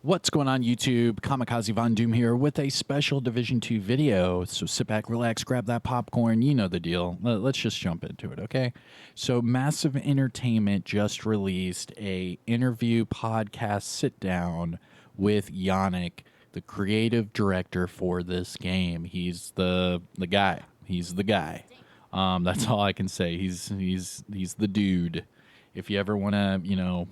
What's going on, YouTube? Kamikazevondoom here with a special Division 2 video. So sit back, relax, grab that popcorn. You know the deal. Let's just jump into it, okay? So Massive Entertainment just released a interview podcast sit-down with Yannick, the creative director for this game. He's the guy. He's the guy. That's all I can say. He's the dude. If you ever want to,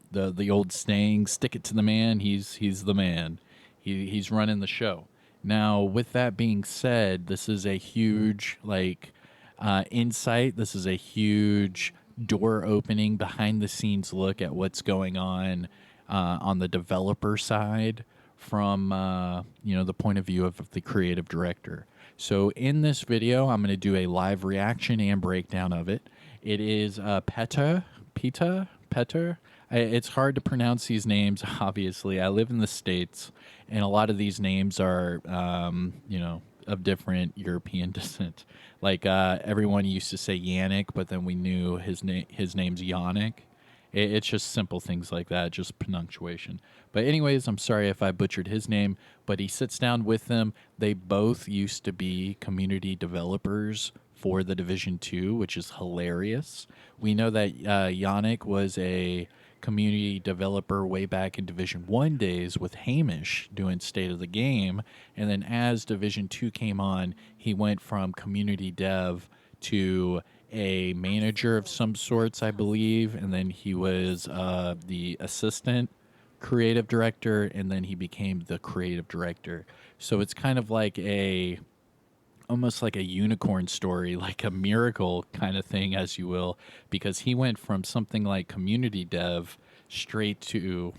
the old saying, stick it to the man, he's the man. He's running the show. Now, with that being said, this is a huge insight. This is a huge door opening, behind the scenes look at what's going on the developer side from the point of view of the creative director. So in this video, I'm going to do a live reaction and breakdown of it. It is Peter. It's hard to pronounce these names, obviously. I live in the States, and a lot of these names are, of different European descent. Everyone used to say Yannick, but then we knew his name's Yannick. It's just simple things like that, just punctuation. But anyways, I'm sorry if I butchered his name, but he sits down with them. They both used to be community developers for the Division 2, which is hilarious. We know that Yannick was a community developer way back in Division 1 days with Hamish doing State of the Game. And then as Division 2 came on, he went from community dev to a manager of some sorts, I believe. And then he was the assistant creative director, and then he became the creative director. So it's kind of like almost like a unicorn story, like a miracle kind of thing, as you will, because he went from something like community dev straight to,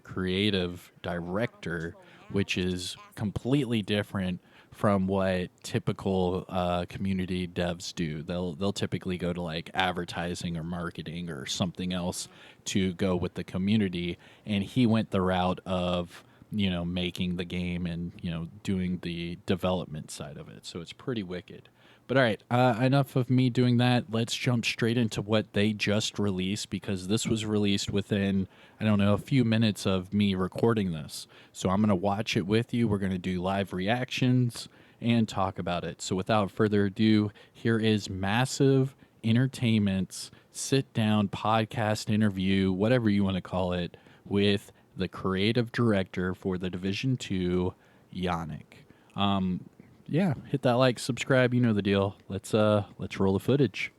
creative director, which is completely different from what typical community devs do. They'll typically go to like advertising or marketing or something else to go with the community, and he went the route of making the game and, doing the development side of it. So it's pretty wicked. But all right, enough of me doing that. Let's jump straight into what they just released, because this was released within, a few minutes of me recording this. So I'm going to watch it with you. We're going to do live reactions and talk about it. So without further ado, here is Massive Entertainment's sit-down podcast interview, whatever you want to call it, with the creative director for the Division 2, Yannick. Hit that like, subscribe, you know the deal. Let's roll the footage.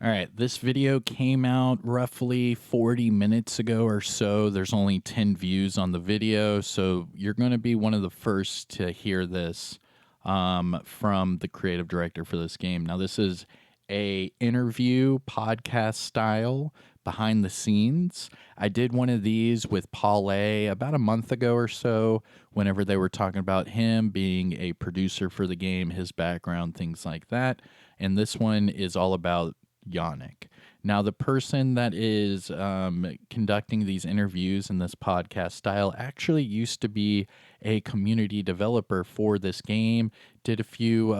All right, this video came out roughly 40 minutes ago or so. There's only 10 views on the video, so you're going to be one of the first to hear this from the creative director for this game. Now, this is a interview podcast style, behind the scenes. I did one of these with Paul A about a month ago or so, whenever they were talking about him being a producer for the game, his background, things like that. And this one is all about Yannick. Now, the person that is conducting these interviews in this podcast style actually used to be a community developer for this game, did a few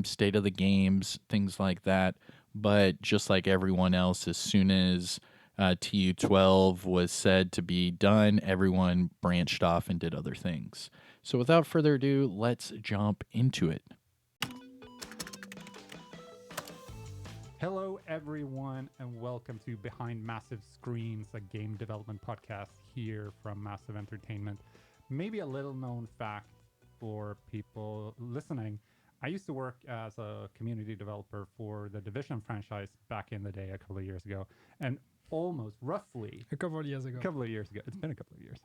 State of the Games, things like that. But just like everyone else, as soon as TU12 was said to be done, everyone branched off and did other things. So without further ado, let's jump into it. Hello, everyone, and welcome to Behind Massive Screens, a game development podcast here from Massive Entertainment. Maybe a little known fact for people listening. I used to work as a community developer for the Division franchise back in the day, a couple of years ago, and roughly a couple of years ago. It's been a couple of years.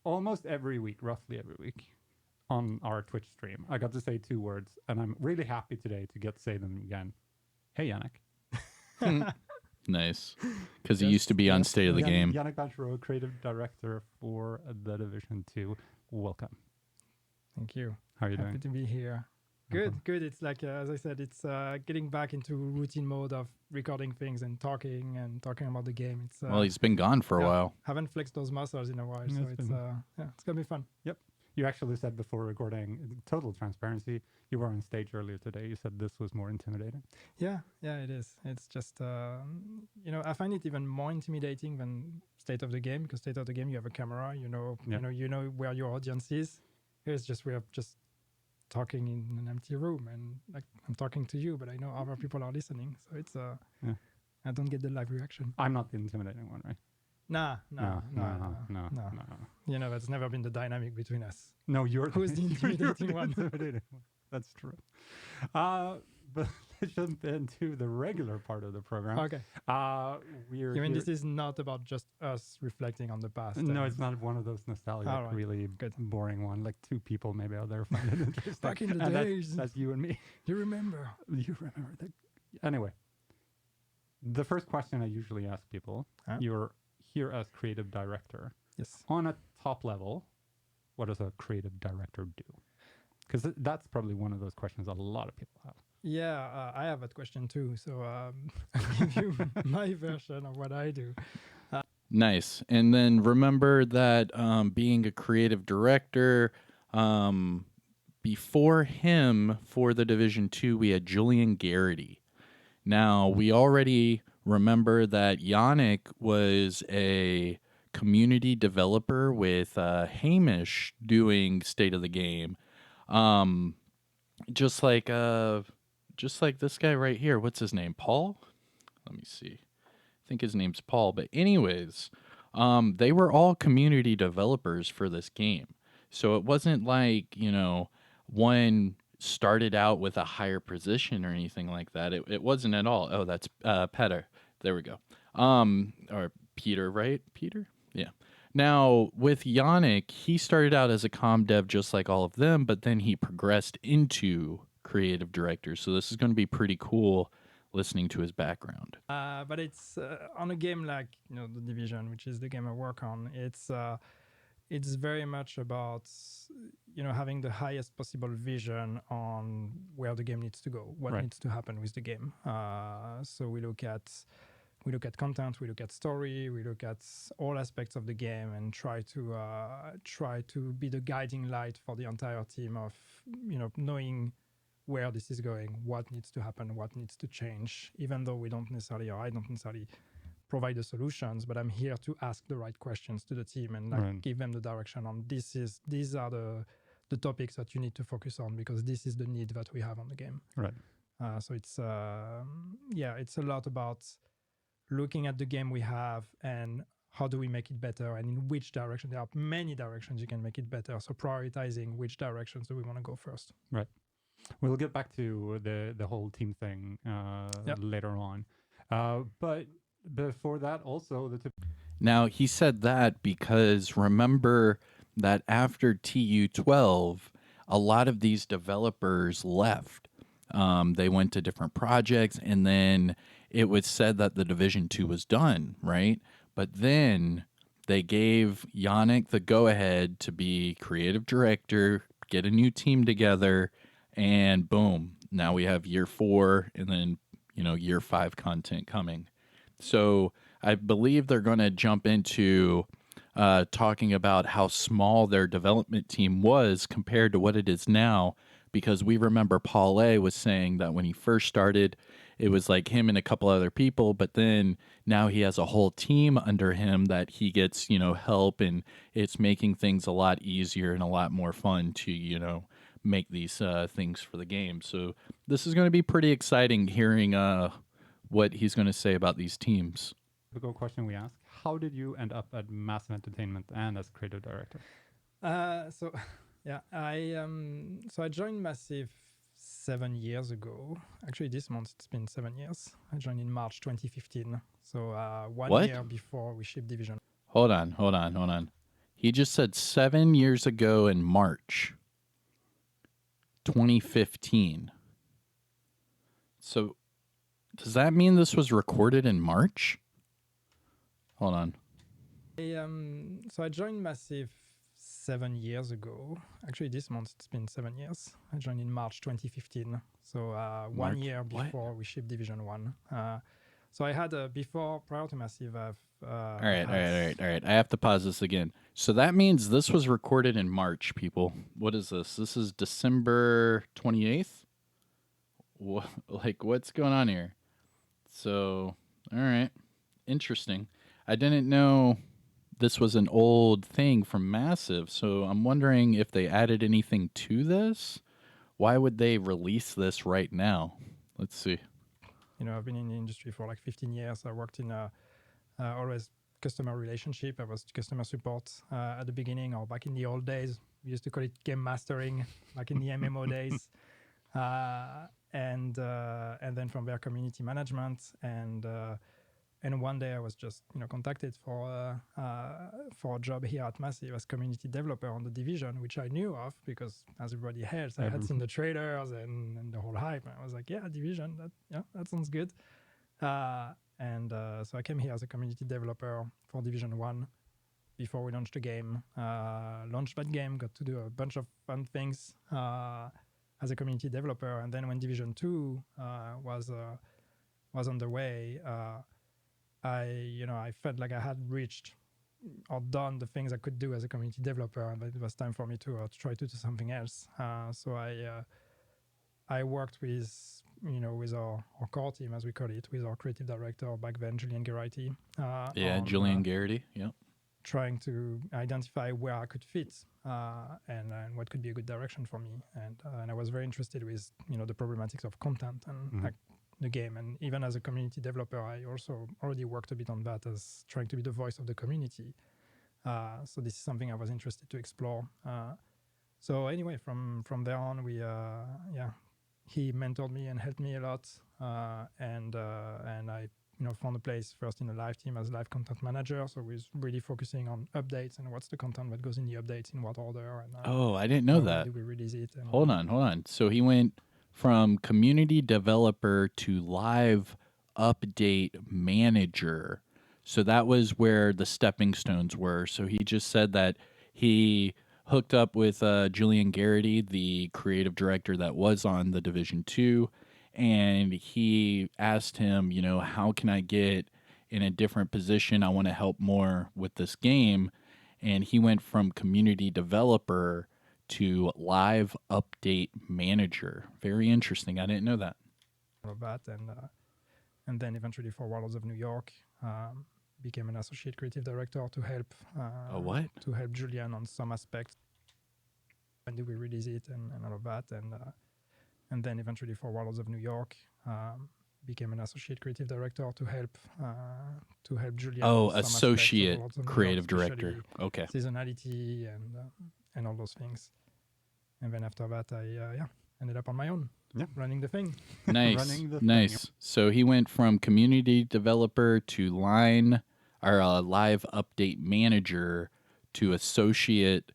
Almost roughly every week on our Twitch stream, I got to say two words, and I'm really happy today to get to say them again. Hey, Yannick. Nice. Because he used to be on State of the Game. Yannick Banchero, creative director for the Division 2. Welcome. Thank you. How are you Happy doing? to be here. Good. It's like, as I said, it's getting back into routine mode of recording things and talking about the game. It's Well, he's been gone for a while. Haven't flexed those muscles in a while, so it's gonna be fun. Yep. You actually said before recording, total transparency, you were on stage earlier today. You said this was more intimidating. Yeah, it is. It's just, I find it even more intimidating than State of the Game, because State of the Game, you have a camera, you know where your audience is. Here's just we're just talking in an empty room, and like I'm talking to you, but I know other people are listening, so it's Yeah. I don't get the live reaction. I'm not the intimidating one, right? No. No. That's never been the dynamic between us. No, you're Who's the intimidating one? Intimidating one. That's true. But let's jump into the regular part of the program. Okay. You mean this is not about just us reflecting on the past? No, it's not one of those nostalgic, really boring one. Like two people maybe out there find it interesting. Back in the days. That's you and me. You remember. You remember that. Anyway, the first question I usually ask people, you're here as creative director. Yes. On a top level, what does a creative director do? Because that's probably one of those questions a lot of people have. Yeah, I have that question too. So I'll give you my version of what I do. Nice. And then remember that being a creative director, before him for the Division 2, we had Julian Garrity. Now, we already remember that Yannick was a community developer with Hamish doing State of the Game. Just like this guy right here. What's his name? Paul? Let me see. I think his name's Paul. But anyways, they were all community developers for this game. So it wasn't like, one started out with a higher position or anything like that. It wasn't at all. Oh, that's Peter. There we go. Or Peter, right? Peter? Yeah. Now, with Yannick, he started out as a comm dev just like all of them, but then he progressed into creative director. So this is going to be pretty cool listening to his background. But it's on a game like, The Division, which is the game I work on, it's very much about, having the highest possible vision on where the game needs to go, what needs to happen with the game. So we look at content, we look at story, we look at all aspects of the game, and try to be the guiding light for the entire team of, knowing where this is going, what needs to happen, what needs to change, even though I don't necessarily provide the solutions, but I'm here to ask the right questions to the team and give them the direction on these are the topics that you need to focus on, because this is the need that we have on the game. Right. So it's a lot about looking at the game we have and how do we make it better, and in which direction. There are many directions you can make it better. So prioritizing which directions do we want to go first. Right. We'll get back to the whole team thing later on. But before that, also Now, he said that because remember that after TU12, a lot of these developers left. They went to different projects, and then it was said that the Division 2 was done, right? But then they gave Yannick the go-ahead to be creative director, get a new team together, and boom, now we have year 4 and then, year 5 content coming. So I believe they're going to jump into talking about how small their development team was compared to what it is now, because we remember Paul A was saying that when he first started, it was like him and a couple other people, but then now he has a whole team under him that he gets, help, and it's making things a lot easier and a lot more fun to, make these things for the game. So this is going to be pretty exciting hearing what he's going to say about these teams. Typical question we ask: how did you end up at Massive Entertainment and as creative director? I joined Massive 7 years ago. Actually, this month it's been 7 years. I joined in March 2015. So one year before we shipped Division. Hold on. He just said 7 years ago in March 2015. So does that mean this was recorded in March? Hold on. I joined Massive 7 years ago. Actually, this month it's been 7 years. I joined in March 2015. So 1 year before we shipped Division 1. So I had prior to Massive, I've All right, all right, all has right, all right. I have to pause this again. So that means this was recorded in March, people. What is this? This is December 28th? Like, what's going on here? So, all right. Interesting. I didn't know this was an old thing from Massive, so I'm wondering if they added anything to this. Why would they release this right now? Let's see. I've been in the industry for like 15 years. I worked in always customer relationship. I was customer support at the beginning, or back in the old days. We used to call it game mastering, back in the MMO days. And then from there, community management. And one day I was just contacted for a job here at Massive as community developer on the division, which I knew of because as everybody else, I had seen the trailers and the whole hype. And I was like, yeah, division, that sounds good. So I came here as a community developer for Division 1 before we launched the game. Launched that game, got to do a bunch of fun things as a community developer. And then when Division 2 was on the way, I felt like I had reached or done the things I could do as a community developer, and it was time for me to try to do something else. So I worked with our core team, as we call it, with our creative director back then, Julian Garrity. Julian Garrity. Yep. Trying to identify where I could fit and what could be a good direction for me. And I was very interested with the problematics of content and like the game. And even as a community developer, I also already worked a bit on that as trying to be the voice of the community. So this is something I was interested to explore. So anyway, from there on, he mentored me and helped me a lot. And I found a place first in the live team as live content manager. So we was really focusing on updates and what's the content that goes in the updates, in what order. And I didn't know that. when do we release it? And Hold on. So he went from community developer to live update manager. So that was where the stepping stones were. So he just said that he hooked up with Julian Garrity, the creative director that was on the Division 2, and he asked him, how can I get in a different position? I want to help more with this game. And he went from community developer to live update manager. Very interesting. I didn't know that. all of that. And then eventually for Warlords of New York, became an associate creative director to help what? To help Julian on some aspects. When do we release it and all of that. And then eventually for Warlords of New York, became an associate creative director to help Julian. Oh, associate creative director. Okay. Seasonality and all those things. And then after that, I ended up on my own, running the thing. Nice. So he went from community developer to live update manager to associate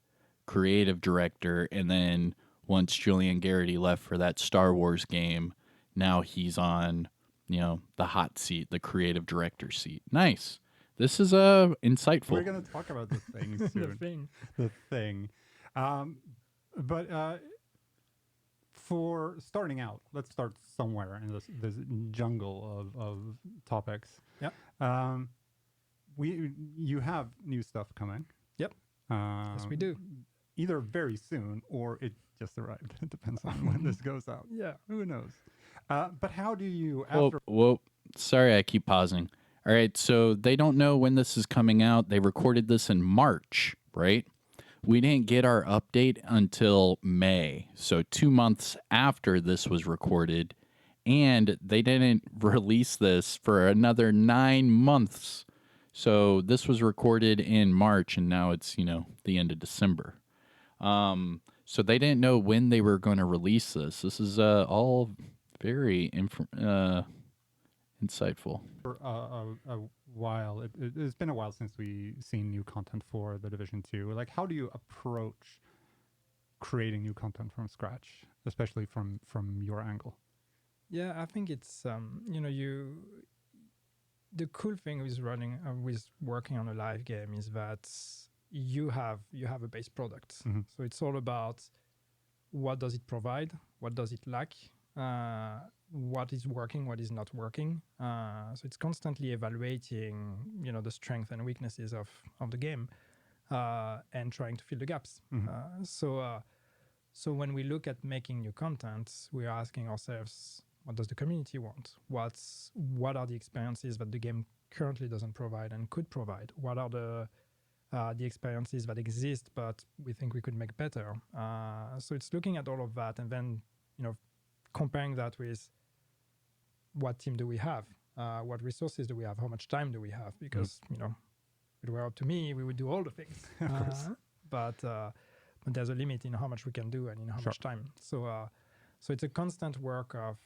creative director, and then once Julian Garrity left for that Star Wars game, now he's on the hot seat, the creative director seat. Nice. This is insightful. We're going to talk about the thing soon. The thing. But for starting out, let's start somewhere in this jungle of topics. Yeah. You have new stuff coming. Yep. Yes, we do. Either very soon or it just arrived. It depends on when this goes out. Yeah. Who knows? But how do you Whoa. Sorry, I keep pausing. All right, so they don't know when this is coming out. They recorded this in March, right? We didn't get our update until May, so 2 months after this was recorded, and they didn't release this for another 9 months. So this was recorded in March, and now it's, the end of December. So they didn't know when they were going to release this. This is all very insightful. For a while, it's been a while since we've seen new content for the Division 2. Like, how do you approach creating new content from scratch, especially from your angle? Yeah, I think it's the cool thing with working on a live game is that you have a base product. So it's all about what does it provide, what does it lack, what is working, what is not working. So it's constantly evaluating, the strengths and weaknesses of the game, and trying to fill the gaps. So when we look at making new content, we are asking ourselves, what does the community want? What are the experiences that the game currently doesn't provide and could provide? What are the experiences that exist but we think we could make better? So it's looking at all of that and then comparing that with what team do we have, what resources do we have, how much time do we have? Because if it were up to me, we would do all the things. But there's a limit in how much we can do and in how much time. So it's a constant work of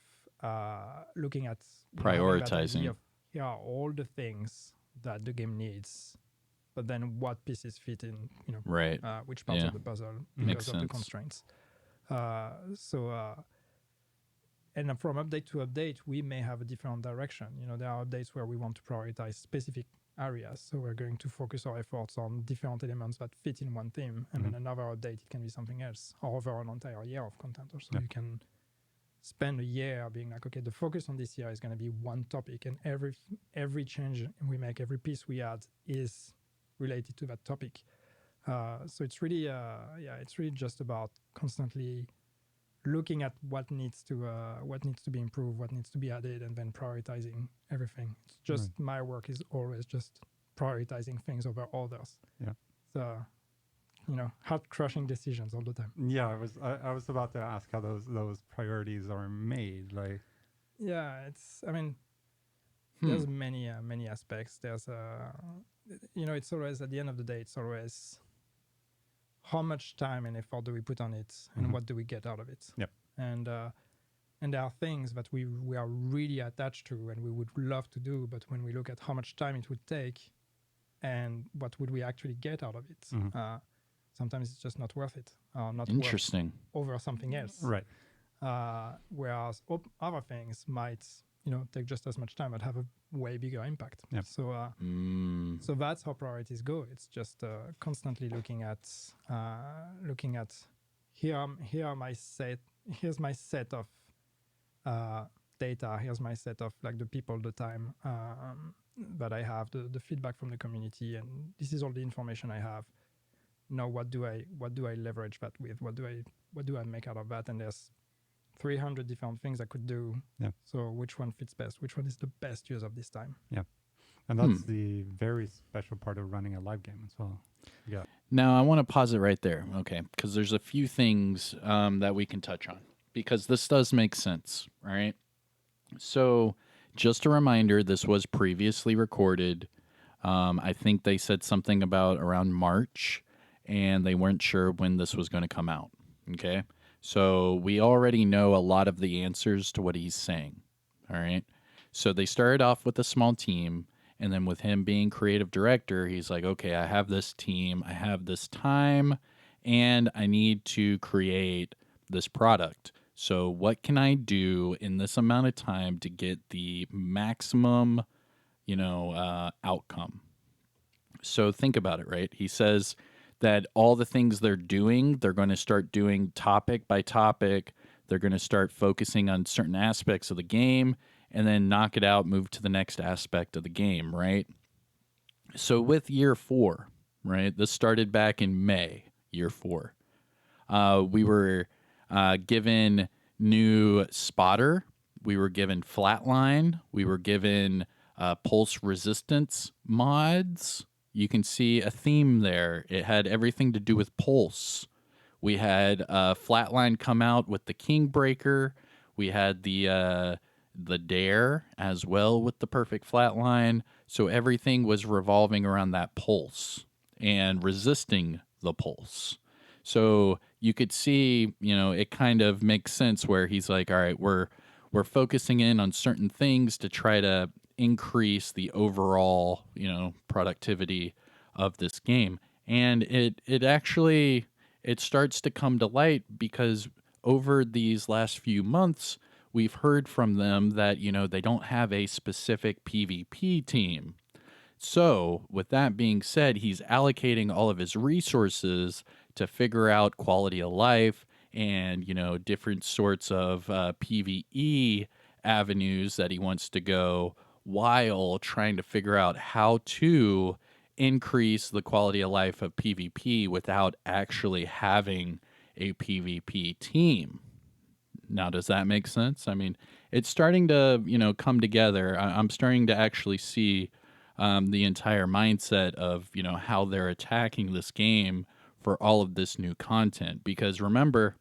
looking at prioritizing. Here are all the things that the game needs, but then what pieces fit in, right? Which parts of the puzzle because of the constraints. And from update to update, we may have a different direction. There are updates where we want to prioritize specific areas. So we're going to focus our efforts on different elements that fit in one theme. And then another update, it can be something else, or over an entire year of content or so. You can spend a year being like, okay, the focus on this year is going to be one topic. And every change we make, every piece we add is related to that topic. So it's really, it's really just about constantly looking at what needs to be improved, what needs to be added, and then prioritizing everything. It's just my work is always just prioritizing things over others. Yeah. So, heart crushing decisions all the time. Yeah, I was about to ask how those priorities are made. Like, yeah, there's many aspects. There's it's always at the end of the day, it's always how much time and effort do we put on it, and what do we get out of it? Yep. And there are things that we are really attached to and we would love to do, but when we look at how much time it would take and what would we actually get out of it, sometimes it's just not worth it. Not interesting worth over something else. Right. Whereas other things might take just as much time but have a way bigger impact. Yep. So that's how priorities go. It's just constantly looking at here's my set of data, here's my set of like the people, the time that I have, the feedback from the community, and this is all the information I have. Now what do I leverage that with? What do I make out of that? And there's 300 different things I could do. Yeah. So which one fits best? Which one is the best use of this time? Yeah. And that's the very special part of running a live game as well. Yeah. Now, I want to pause it right there, okay? Because there's a few things that we can touch on, because this does make sense, right? So just a reminder, this was previously recorded. I think they said something about around March, and they weren't sure when this was going to come out, okay? So we already know a lot of the answers to what he's saying, all right? So they started off with a small team, and then with him being creative director, he's like, okay, I have this team, I have this time, and I need to create this product. So what can I do in this amount of time to get the maximum, outcome? So think about it, right? He says that all the things they're doing, they're going to start doing topic by topic. They're going to start focusing on certain aspects of the game and then knock it out, move to the next aspect of the game, right? So with year 4, right, this started back in May, year 4. We were given new spotter. We were given flatline. We were given pulse resistance mods. You can see a theme there. It had everything to do with pulse. We had flatline come out with the King Breaker. We had the Dare as well with the perfect flatline. So everything was revolving around that pulse and resisting the pulse. So you could see, it kind of makes sense where he's like, all right, we're focusing in on certain things to try to increase the overall, productivity of this game. And it actually starts to come to light because over these last few months, we've heard from them that, they don't have a specific PvP team. So with that being said, he's allocating all of his resources to figure out quality of life and different sorts of PVE avenues that he wants to go, while trying to figure out how to increase the quality of life of PvP without actually having a PvP team. Now, does that make sense? I mean, it's starting to, come together. I'm starting to actually see the entire mindset of, how they're attacking this game for all of this new content. Because remember,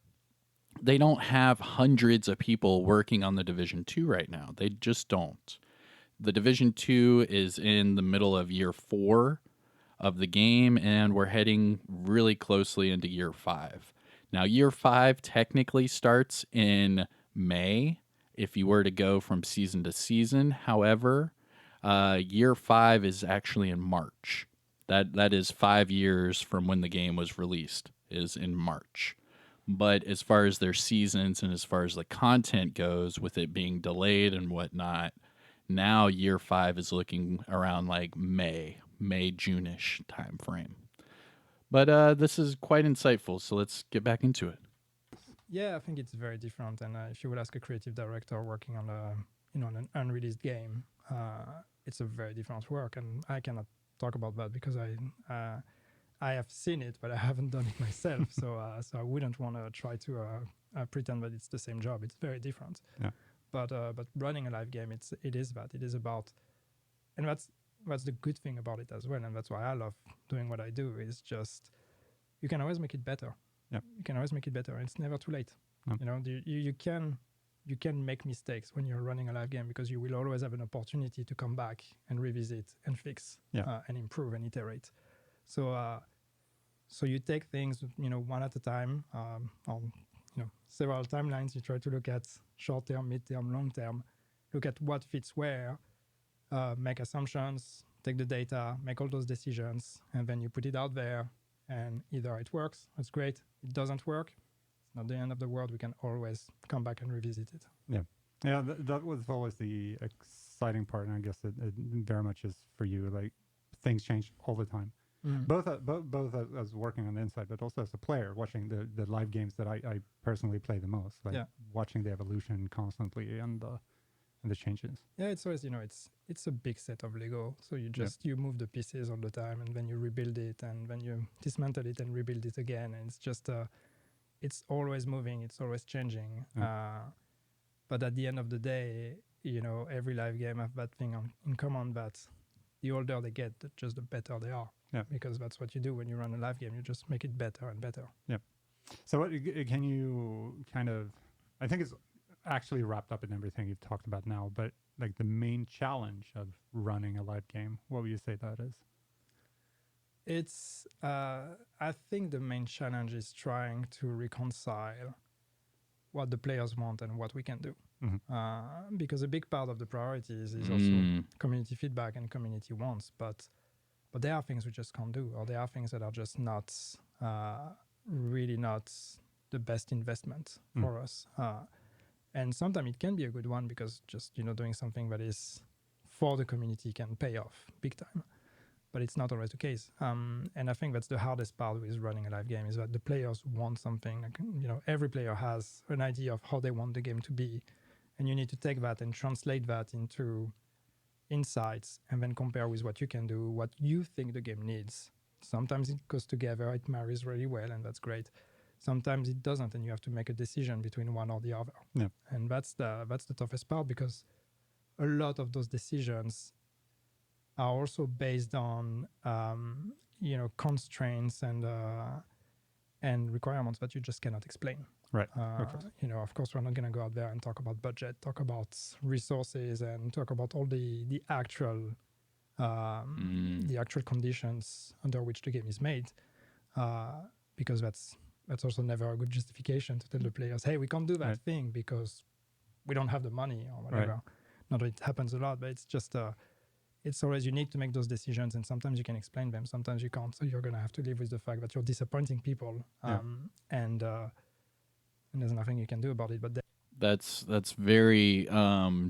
they don't have hundreds of people working on the Division 2 right now. They just don't. The Division 2 is in the middle of year 4 of the game, and we're heading really closely into year 5. Now, year 5 technically starts in May if you were to go from season to season. However, year 5 is actually in March. That is 5 years from when the game was released, is in March. But as far as their seasons and as far as the content goes, with it being delayed and whatnot, now year 5 is looking around like May, June-ish time frame. But this is quite insightful, so let's get back into it. Yeah, I think it's very different. And if you would ask a creative director working on on an unreleased game, it's a very different work. And I cannot talk about that because I have seen it, but I haven't done it myself. So I wouldn't want to try to pretend that it's the same job. It's very different. Yeah. But running a live game, it is that. It is about, and that's the good thing about it as well, and that's why I love doing what I do. Is just you can always make it better. Yeah. You can always make it better. It's never too late. No. You can make mistakes when you're running a live game because you will always have an opportunity to come back and revisit and fix and improve and iterate. So you take things one at a time on several timelines. You try to look at short term, mid term, long term. Look at what fits where. Make assumptions, take the data, make all those decisions, and then you put it out there. And either it works, that's great. It doesn't work, it's not the end of the world. We can always come back and revisit it. Yeah. That was always the exciting part, and I guess it very much is for you. Like things change all the time. Both as working on the inside, but also as a player, watching the live games that I personally play the most, like watching the evolution constantly and the changes. Yeah, it's always it's a big set of Lego. So you move the pieces all the time, and then you rebuild it, and then you dismantle it and rebuild it again, and it's just it's always moving, it's always changing. But at the end of the day, every live game have that thing in common, that the older they get, just the better they are. Yeah. Because that's what you do when you run a live game. You just make it better and better. Yeah. So what can you kind of, I think it's actually wrapped up in everything you've talked about now, but like the main challenge of running a live game, what would you say that is? It's, I think the main challenge is trying to reconcile what the players want and what we can do. Because a big part of the priorities is also community feedback and community wants, but there are things we just can't do, or there are things that are just not really not the best investment for us. And sometimes it can be a good one because just doing something that is for the community can pay off big time, but it's not always the case. And I think that's the hardest part with running a live game, is that the players want something. Like, every player has an idea of how they want the game to be, and you need to take that and translate that into insights and then compare with what you can do, what you think the game needs. Sometimes it goes together, it marries really well, and that's great. Sometimes it doesn't, and you have to make a decision between one or the other. Yeah. And that's the toughest part, because a lot of those decisions are also based on constraints and requirements that you just cannot explain. Right. Of course, we're not going to go out there and talk about budget, talk about resources, and talk about all the actual conditions under which the game is made, because that's also never a good justification to tell the players, hey, we can't do that thing because we don't have the money or whatever. Right. Not that it happens a lot, but it's just it's always unique to make those decisions, and sometimes you can explain them, sometimes you can't. So you're going to have to live with the fact that you're disappointing people, and there's nothing you can do about it. But That's very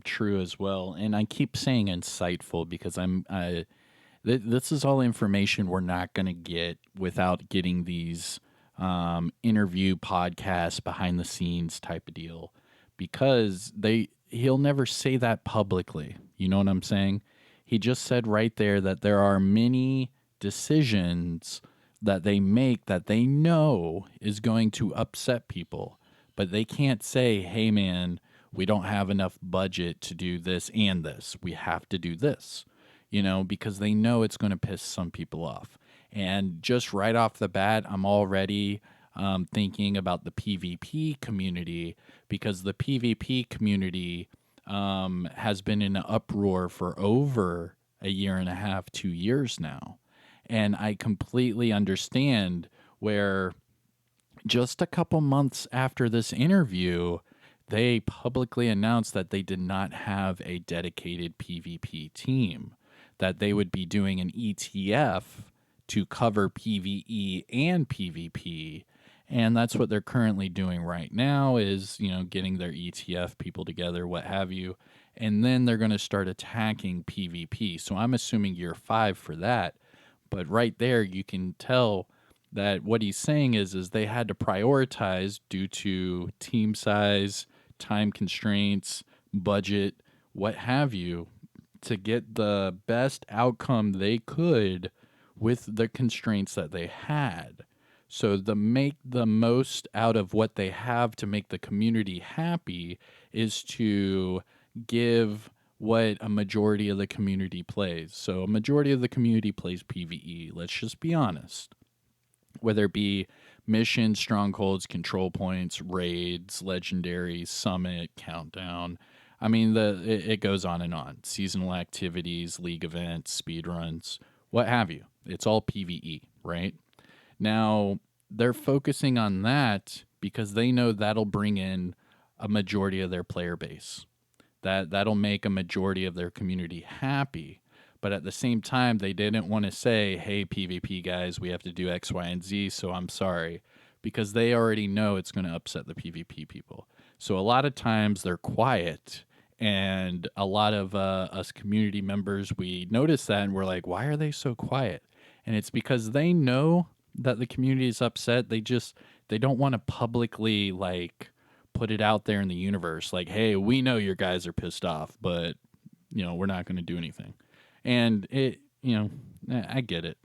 true as well. And I keep saying insightful because this is all information we're not going to get without getting these interview podcast, behind the scenes type of deal, because he'll never say that publicly. You know what I'm saying? He just said right there that there are many decisions that they make that they know is going to upset people, but they can't say, hey man, we don't have enough budget to do this and this. We have to do this, because they know it's going to piss some people off. And just right off the bat, I'm already thinking about the PvP community, because the PvP community has been in an uproar for over a year and a half, 2 years now. And I completely understand where just a couple months after this interview, they publicly announced that they did not have a dedicated PvP team, that they would be doing an ETF to cover PvE and PvP. And that's what they're currently doing right now is, getting their ETF people together, what have you. And then they're going to start attacking PvP. So I'm assuming year 5 for that. But right there, you can tell that what he's saying is they had to prioritize due to team size, time constraints, budget, what have you, to get the best outcome they could with the constraints that they had. So to make the most out of what they have to make the community happy is to give what a majority of the community plays. So a majority of the community plays PvE. Let's just be honest. Whether it be missions, strongholds, control points, raids, legendaries, summit, countdown. I mean, it goes on and on. Seasonal activities, league events, speed runs, what have you. It's all PvE, right? Now, they're focusing on that because they know that'll bring in a majority of their player base. That'll make a majority of their community happy. But at the same time, they didn't want to say, hey, PvP guys, we have to do X, Y, and Z, so I'm sorry. Because they already know it's going to upset the PvP people. So a lot of times they're quiet. And a lot of us community members, we notice that and we're like, why are they so quiet? And it's because they know that the community is upset. They don't want to publicly put it out there in the universe. Like, hey, we know your guys are pissed off, but we're not going to do anything. And I get it.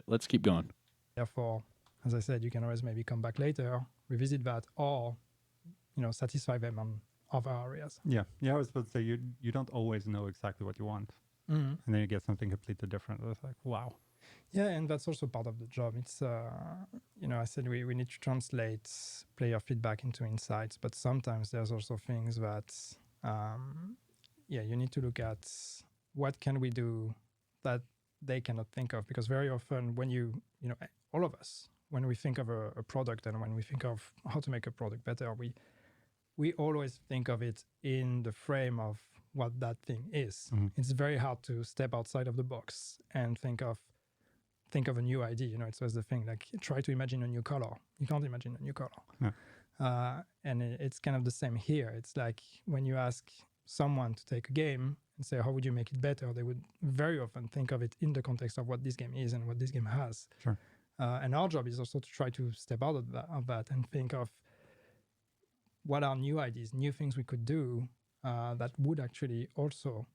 Let's keep going. Therefore, as I said, you can always maybe come back later, revisit that, or satisfy them on other areas. Yeah. I was supposed to say you don't always know exactly what you want, and then you get something completely different. It's like, wow. Yeah, and that's also part of the job. It's I said we need to translate player feedback into insights, but sometimes there's also things that you need to look at. What can we do that they cannot think of? Because very often when all of us, when we think of a product and when we think of how to make a product better, we always think of it in the frame of what that thing is. Mm-hmm. It's very hard to step outside of the box and think of a new idea. It's always the thing, like try to imagine a new color. You can't imagine a new color. Yeah. And it's kind of the same here. It's like when you ask someone to take a game and say, how would you make it better? They would very often think of it in the context of what this game is and what this game has. Sure. And our job is also to try to step out of that and think of what are new ideas, new things we could do that would actually also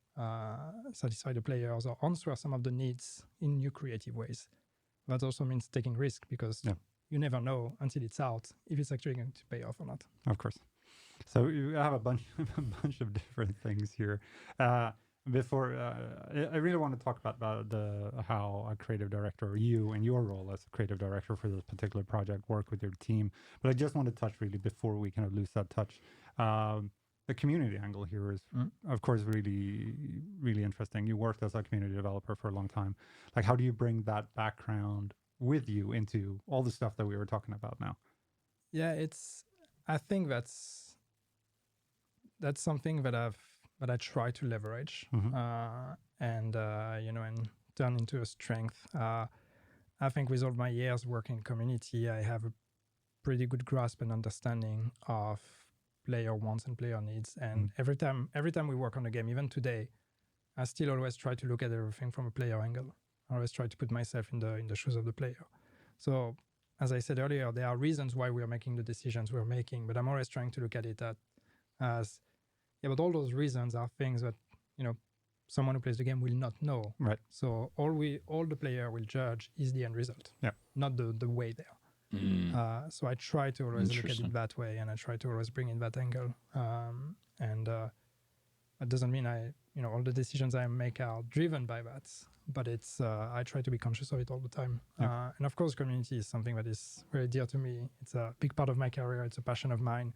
satisfy the players or answer some of the needs in new creative ways. That also means taking risk because you never know until it's out if it's actually going to pay off or not. Of course. So you have a bunch of different things here. Before I really want to talk about how a creative director, or you and your role as a creative director for this particular project, work with your team. But I just want to touch really before we kind of lose that touch. The community angle here is, of course, really, really interesting. You worked as a community developer for a long time. Like, how do you bring that background with you into all the stuff that we were talking about now? Yeah, I think that's something that I try to leverage and turn into a strength. I think with all my years working in community, I have a pretty good grasp and understanding of player wants and player needs. And every time we work on a game, even today, I still always try to look at everything from a player angle. I always try to put myself in the shoes of the player. So as I said earlier, there are reasons why we are making the decisions we're making, but I'm always trying to look at it as, yeah, but all those reasons are things that, someone who plays the game will not know. Right. So all the player will judge is the end result, not the way there. So I try to always look at it that way, and I try to always bring in that angle. And that doesn't mean all the decisions I make are driven by that, but it's I try to be conscious of it all the time. And of course, community is something that is very dear to me. It's a big part of my career. It's a passion of mine.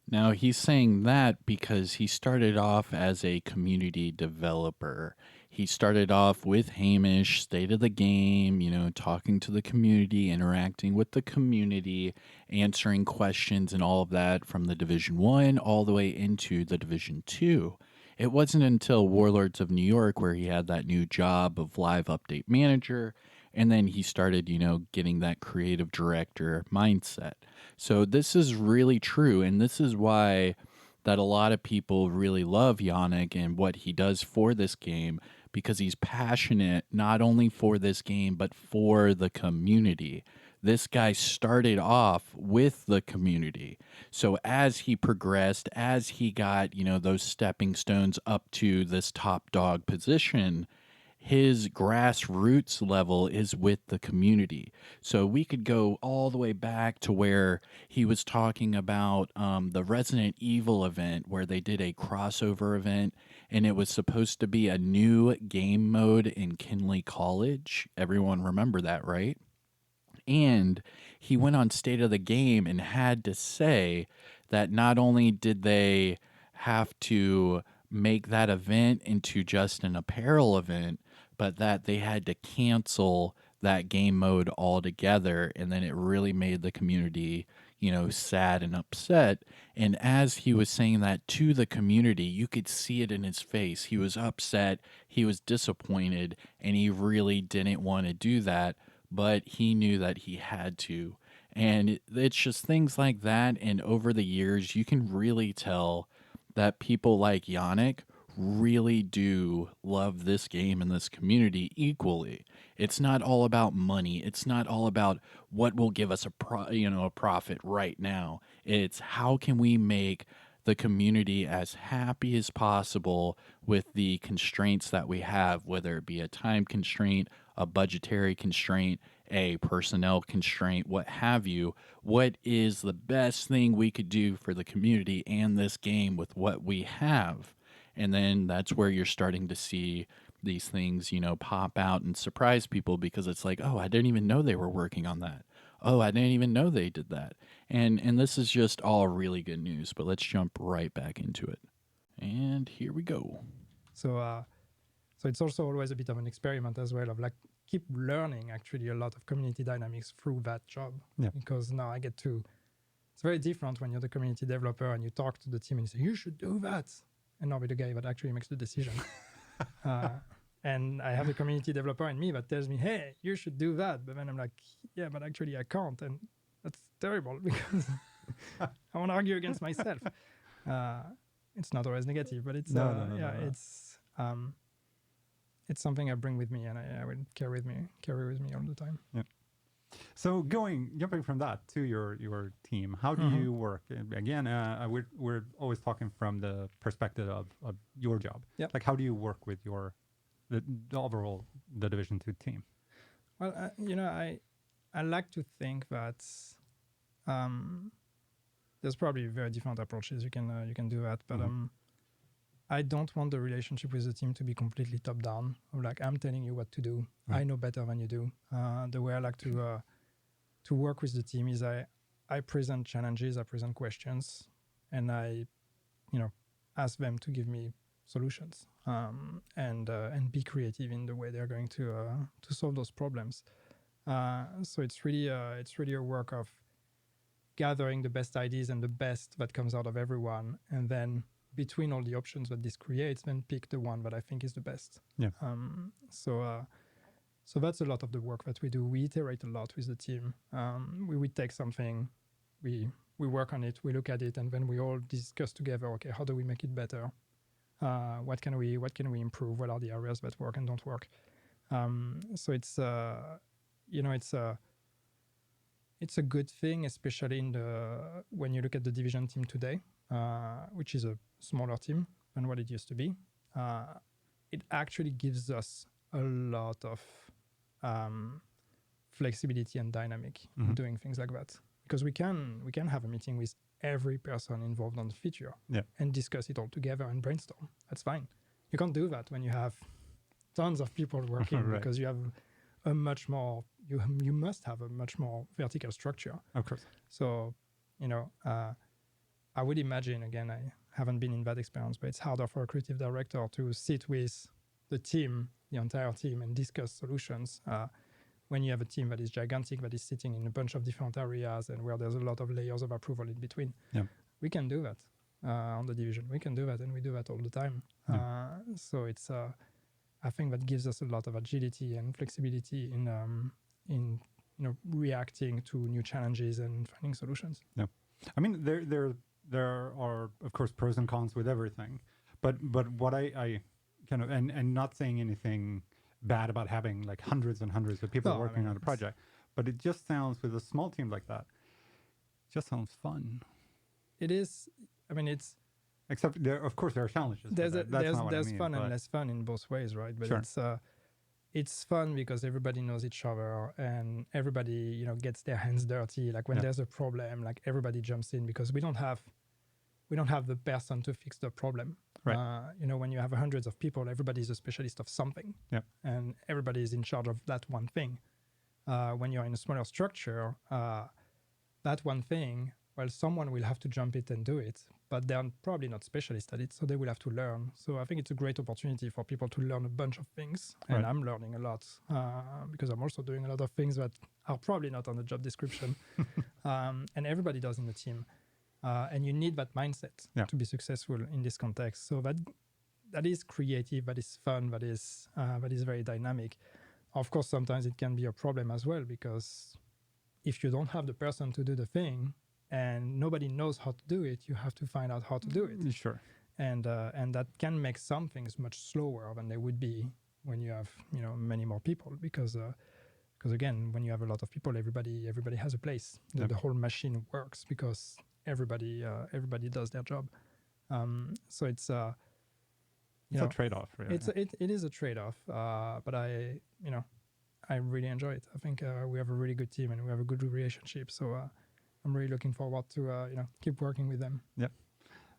Now, he's saying that because he started off as a community developer. He started off with Hamish, state of the game, talking to the community, interacting with the community, answering questions and all of that from the Division 1 all the way into the Division 2. It wasn't until Warlords of New York where he had that new job of live update manager, and then he started, getting that creative director mindset. So this is really true, and this is why that a lot of people really love Yannick and what he does for this game, because he's passionate not only for this game but for the community. This guy started off with the community. So as he progressed, as he got, those stepping stones up to this top dog position, his grassroots level is with the community. So we could go all the way back to where he was talking about the Resident Evil event, where they did a crossover event, and it was supposed to be a new game mode in Kinley College. Everyone remember that, right? And he went on State of the Game and had to say that not only did they have to make that event into just an apparel event, but that they had to cancel that game mode altogether. And then it really made the community, sad and upset. And as he was saying that to the community, you could see it in his face. He was upset, he was disappointed, and he really didn't want to do that, but he knew that he had to. And it's just things like that. And over the years, you can really tell that people like Yannick really do love this game and this community equally. It's not all about money. It's not all about what will give us a profit right now. It's how can we make the community as happy as possible with the constraints that we have, whether it be a time constraint, a budgetary constraint, a personnel constraint, what have you. What is the best thing we could do for the community and this game with what we have? And then that's where you're starting to see these things, pop out and surprise people, because it's like, oh, I didn't even know they were working on that. Oh, I didn't even know they did that. And this is just all really good news, but let's jump right back into it. And here we go. So it's also always a bit of an experiment as well, of keep learning actually a lot of community dynamics through that job. Yeah. Because now it's very different when you're the community developer and you talk to the team and you say, you should do that. And not be the guy that actually makes the decision. And I have a community developer in me that tells me, hey, you should do that. But then I'm like, yeah, but actually I can't. And that's terrible because I want to argue against myself. It's not always negative, but it's, No. it's something I bring with me and I will carry with me all the time. Yeah. So jumping from that to your team, how do you work? Again, we're always talking from the perspective of your job. Yep. Like, how do you work with the overall the Division 2 team? Well, I like to think that there's probably very different approaches you can do that, but I don't want the relationship with the team to be completely top down. Like, I'm telling you what to do. I know better than you do. The way I like to work with the team is I present challenges, I present questions, and I, ask them to give me solutions and be creative in the way they're going to solve those problems. So it's really a work of gathering the best ideas and the best that comes out of everyone, and then between all the options that this creates, then pick the one that I think is the best. Yeah. So that's a lot of the work that we do. We iterate a lot with the team. We would take something, we work on it, we look at it, and then we all discuss together, okay, how do we make it better? What can we improve? What are the areas that work and don't work? So it's it's a good thing, especially when you look at the division team today, which is a smaller team than what it used to be. It actually gives us a lot of flexibility and dynamic in doing things like that, because we can have a meeting with every person involved on the feature and discuss it all together and brainstorm. That's fine. You can't do that when you have tons of people working Right. because you have a much more you must have a much more vertical structure. Of course. So, I would imagine, again, I haven't been in that experience, but it's harder for a creative director to sit with the team, the entire team, and discuss solutions when you have a team that is gigantic, that is sitting in a bunch of different areas and where there's a lot of layers of approval in between. Yeah. We can do that on the division. We can do that, and we do that all the time. So it's, I think that gives us a lot of agility and flexibility in reacting to new challenges and finding solutions. Yeah, I mean there are of course pros and cons with everything, but what I kind of and not saying anything bad about having like hundreds and hundreds of people working on a project, but it just sounds, with a small team like that, it just sounds fun. It is. I mean, it's. Except there, of course, there are challenges. There's mean, fun and less fun in both ways, right? But sure. It's fun because everybody knows each other and everybody gets their hands dirty. Like when there's a problem, like everybody jumps in, because we don't have the person to fix the problem. Right. When you have hundreds of people, everybody's a specialist of something. Yeah. And everybody is in charge of that one thing. When you're in a smaller structure, that one thing, well, someone will have to jump it and do it, but they're probably not specialists at it, so they will have to learn. So I think it's a great opportunity for people to learn a bunch of things, and I'm learning a lot because I'm also doing a lot of things that are probably not on the job description, and everybody does in the team, and you need that mindset to be successful in this context. So that is creative, that is fun, that is very dynamic. Of course, sometimes it can be a problem as well, because if you don't have the person to do the thing, and nobody knows how to do it, you have to find out how to do it. Sure. And that can make some things much slower than they would be when you have many more people, because again, when you have a lot of people, everybody has a place. The whole machine works because everybody does their job. So it's a trade-off. Really. It is a trade-off, but I really enjoy it. I think we have a really good team and we have a good relationship. So. I'm really looking forward to keep working with them. Yep.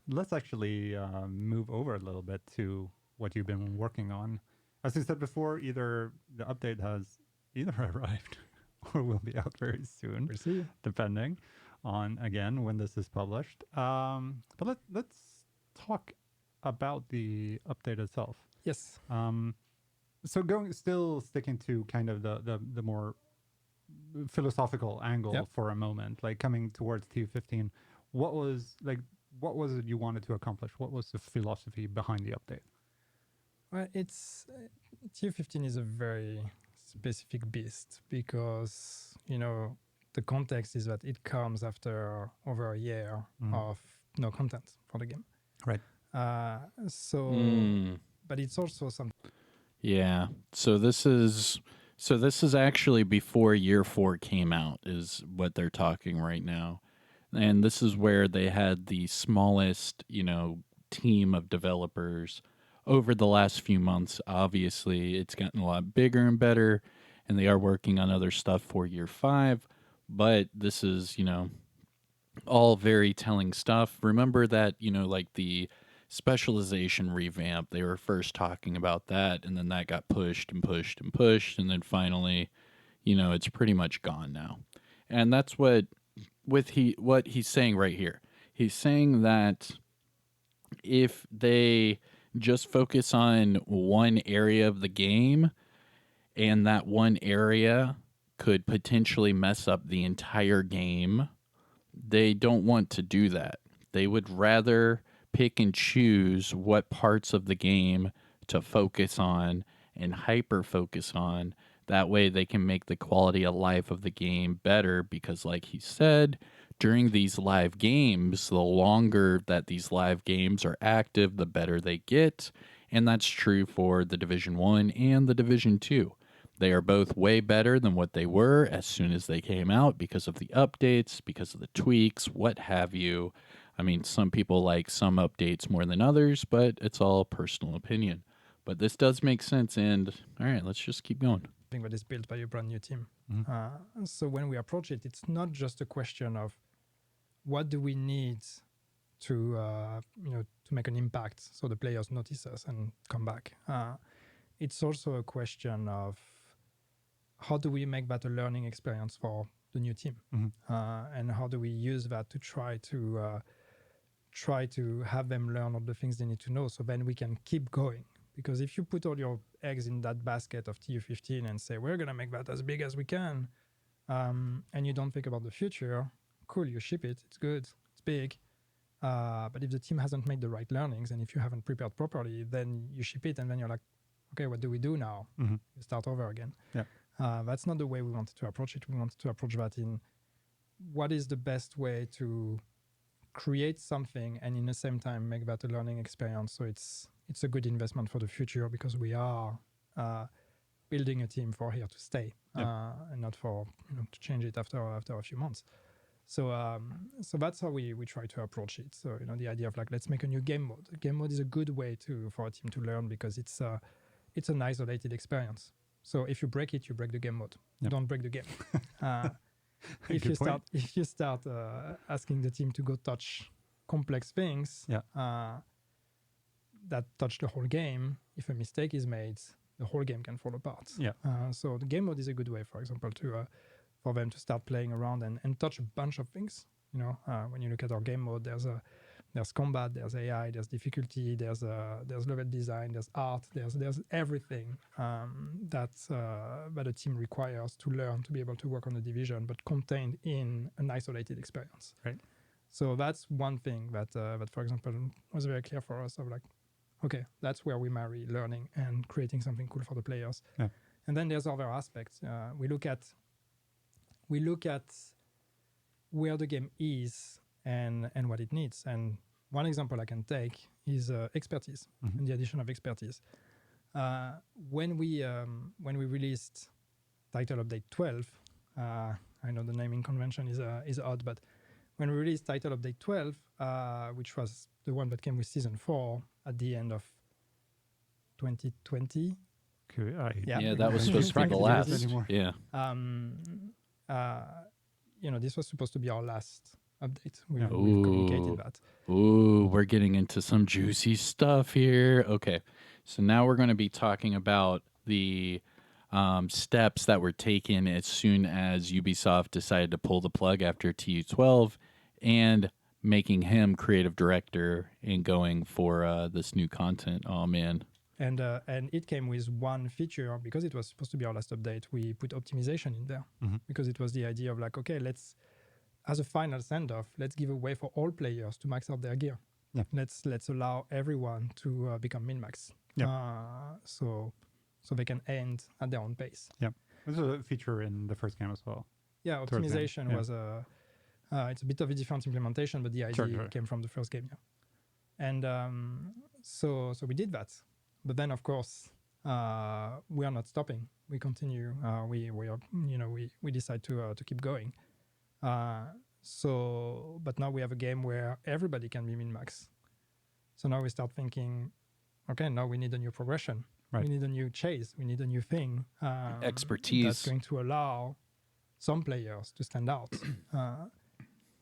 Let's actually move over a little bit to what you've been working on. As you said before, either the update has either arrived or will be out very soon, We'll see. Depending on, again, when this is published. But let's talk about the update itself. Yes. So still sticking to kind of the more philosophical angle for a moment, like coming towards TU15, what was it you wanted to accomplish? What was the philosophy behind the update? Well, TU15 is a very specific beast, because the context is that it comes after over a year of no content for the game, right? But it's also something. Yeah. So this is actually before year 4 came out, is what they're talking right now. And this is where they had the smallest, team of developers over the last few months. Obviously, it's gotten a lot bigger and better, and they are working on other stuff for year 5. But this is, all very telling stuff. Remember that, like the specialization revamp, they were first talking about that, and then that got pushed and pushed and pushed, and then finally, it's pretty much gone now. And that's what he's saying right here. He's saying that if they just focus on one area of the game, and that one area could potentially mess up the entire game, they don't want to do that. They would rather pick and choose what parts of the game to focus on and hyper focus on. That way they can make the quality of life of the game better, because like he said, during these live games, the longer that these live games are active, the better they get. And that's true for the Division 1 and the Division 2. They are both way better than what they were as soon as they came out because of the updates, because of the tweaks, what have you. I mean, some people like some updates more than others, but it's all personal opinion. But this does make sense, and all right, let's just keep going. Thing that is built by a brand new team. Mm-hmm. So when we approach it, it's not just a question of what do we need to to make an impact so the players notice us and come back. It's also a question of how do we make that a learning experience for the new team, and how do we use that to try to have them learn all the things they need to know, so then we can keep going. Because if you put all your eggs in that basket of TU15 and say we're gonna make that as big as we can, and you don't think about the future, cool, you ship it, it's good, it's big. But if the team hasn't made the right learnings and if you haven't prepared properly, then you ship it and then you're like, okay, what do we do now? You start over again. Yeah. That's not the way we wanted to approach it. We wanted to approach that in what is the best way to create something and in the same time make that a learning experience. So it's a good investment for the future because we are building a team for here to stay, and not for to change it after a few months. So that's how we try to approach it. So the idea of like, let's make a new game mode. Game mode is a good way for a team to learn because it's an isolated experience. So if you break it, you break the game mode. Yep. Don't break the game. If you start asking the team to go touch complex things that touch the whole game, if a mistake is made, the whole game can fall apart. So the game mode is a good way, for example, for them to start playing around and touch a bunch of things. When you look at our game mode, there's combat, there's AI, there's difficulty, there's level design, there's art, there's everything that a team requires to learn to be able to work on the division, but contained in an isolated experience. Right. So that's one thing that for example was very clear for us of like, okay, that's where we marry learning and creating something cool for the players. Yeah. And then there's other aspects. We look at where the game is and what it needs. And one example I can take is expertise, and the addition of expertise. When we released Title Update 12, I know the naming convention is odd, but when we released Title Update 12, which was the one that came with Season 4 at the end of 2020. Yeah, that was supposed to be the last. Yeah. This was supposed to be our last update. We've communicated that. Ooh, we're getting into some juicy stuff here. Okay, so now we're going to be talking about the steps that were taken as soon as Ubisoft decided to pull the plug after TU12 and making him creative director and going for this new content. Oh, man. And it came with one feature because it was supposed to be our last update. We put optimization in there because it was the idea of like, okay, as a final send-off, let's give a way for all players to max out their gear. Yeah. Let's allow everyone to become min-max. So they can end at their own pace. Yeah, this was a feature in the first game as well. Yeah, optimization was it's a bit of a different implementation, but the idea came from the first game. Yeah. And so we did that. But then, of course, we are not stopping. We continue. We decide to keep going. But now we have a game where everybody can be min-max. So now we start thinking, okay, now we need a new progression. Right. We need a new chase. We need a new thing. Expertise. That's going to allow some players to stand out.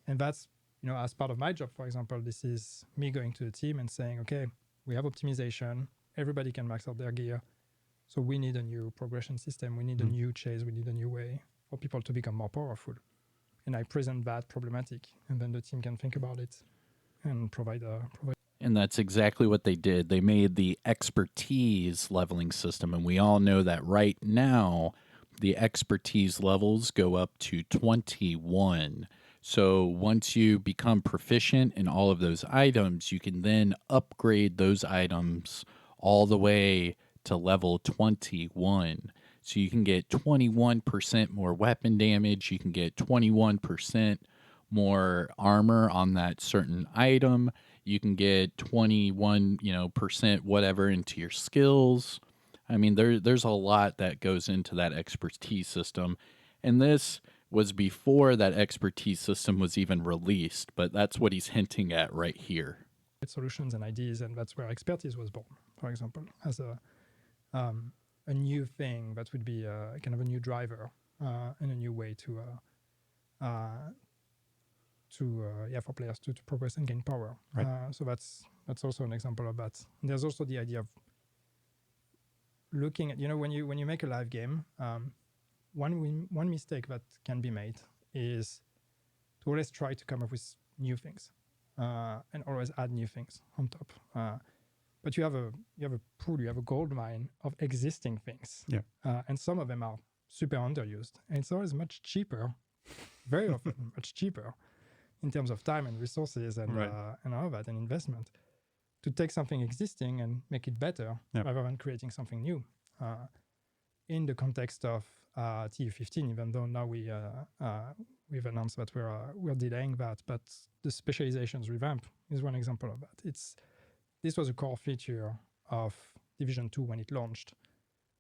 And that's, as part of my job, for example, this is me going to the team and saying, okay, we have optimization. Everybody can max out their gear. So we need a new progression system. We need a new chase. We need a new way for people to become more powerful. And I present that problematic, and then the team can think about it and provide. And that's exactly what they did. They made the expertise leveling system, and we all know that right now the expertise levels go up to 21. So once you become proficient in all of those items, you can then upgrade those items all the way to level 21. So you can get 21% more weapon damage. You can get 21% more armor on that certain item. You can get 21%, whatever into your skills. I mean, there's a lot that goes into that expertise system, and this was before that expertise system was even released, but that's what he's hinting at right here. Solutions and ideas, and that's where expertise was born, for example, as a new thing that would be kind of a new driver and a new way for players to progress and gain power. Right. So that's also an example of that. And there's also the idea of looking at, when you make a live game, one mistake that can be made is to always try to come up with new things and always add new things on top. But you have a pool, you have a gold mine of existing things, and some of them are super underused, and it's always much cheaper, very often much cheaper in terms of time and resources and all of that and investment to take something existing and make it better rather than creating something new. In the context of TU15, even though now we've announced that we're delaying that, but the specializations revamp is one example of that. This was a core feature of Division 2 when it launched,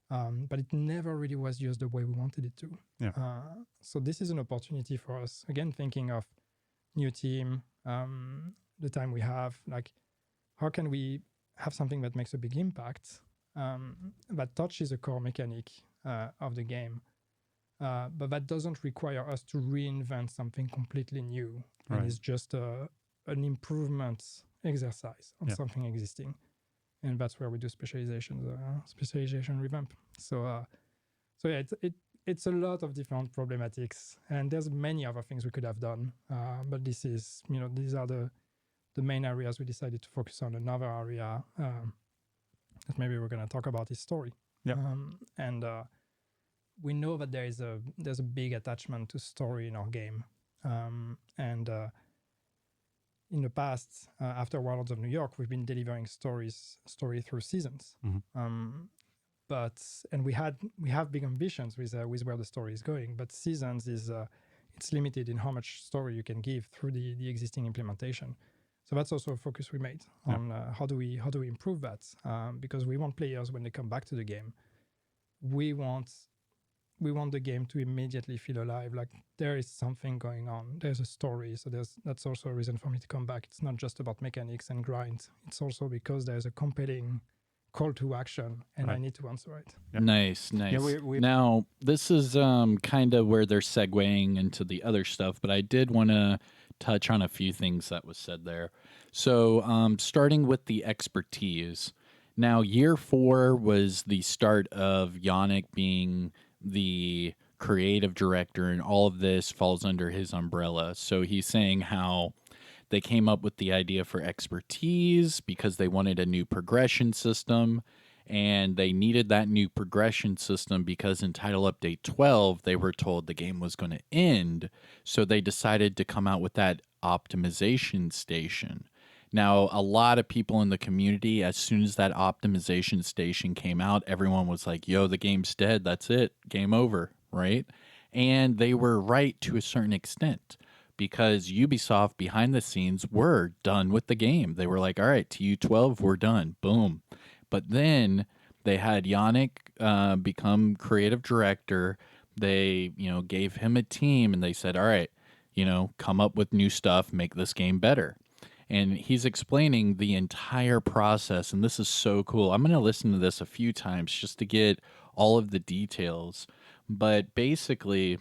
but it never really was used the way we wanted it to. So this is an opportunity for us, again, thinking of new team, the time we have, like how can we have something that makes a big impact, that touches a core mechanic of the game, but that doesn't require us to reinvent something completely new. And it's just an improvement exercise on something existing. And that's where we do specialization revamp. So yeah, it's a lot of different problematics, and there's many other things we could have done. But this is, these are the main areas we decided to focus on. Another area that maybe we're going to talk about is story. And we know that there's a big attachment to story in our game. And in the past, after Warlords of New York, we've been delivering story through seasons. And we have big ambitions with where the story is going, but seasons is it's limited in how much story you can give through the existing implementation. So that's also a focus we made on how do we improve that, because we want players, when they come back to the game, we want the game to immediately feel alive, like there is something going on, there's a story. So that's also a reason for me to come back. It's not just about mechanics and grind, it's also because there's a compelling call to action and I need to answer it. Nice. Now this is kind of where they're segueing into the other stuff, but I did want to touch on a few things that was said there. So starting with the expertise. Now, year 4 was the start of Yannick being the creative director, and all of this falls under his umbrella. So he's saying how they came up with the idea for expertise because they wanted a new progression system, and they needed that new progression system because in Title Update 12, they were told the game was going to end. So they decided to come out with that optimization station. Now, a lot of people in the community, as soon as that optimization station came out, everyone was like, yo, the game's dead. That's it. Game over, right? And they were right to a certain extent, because Ubisoft behind the scenes were done with the game. They were like, all right, TU12, we're done. Boom. But then they had Yannick become creative director. They, gave him a team, and they said, all right, come up with new stuff, make this game better. And he's explaining the entire process, and this is so cool. I'm going to listen to this a few times just to get all of the details. But basically,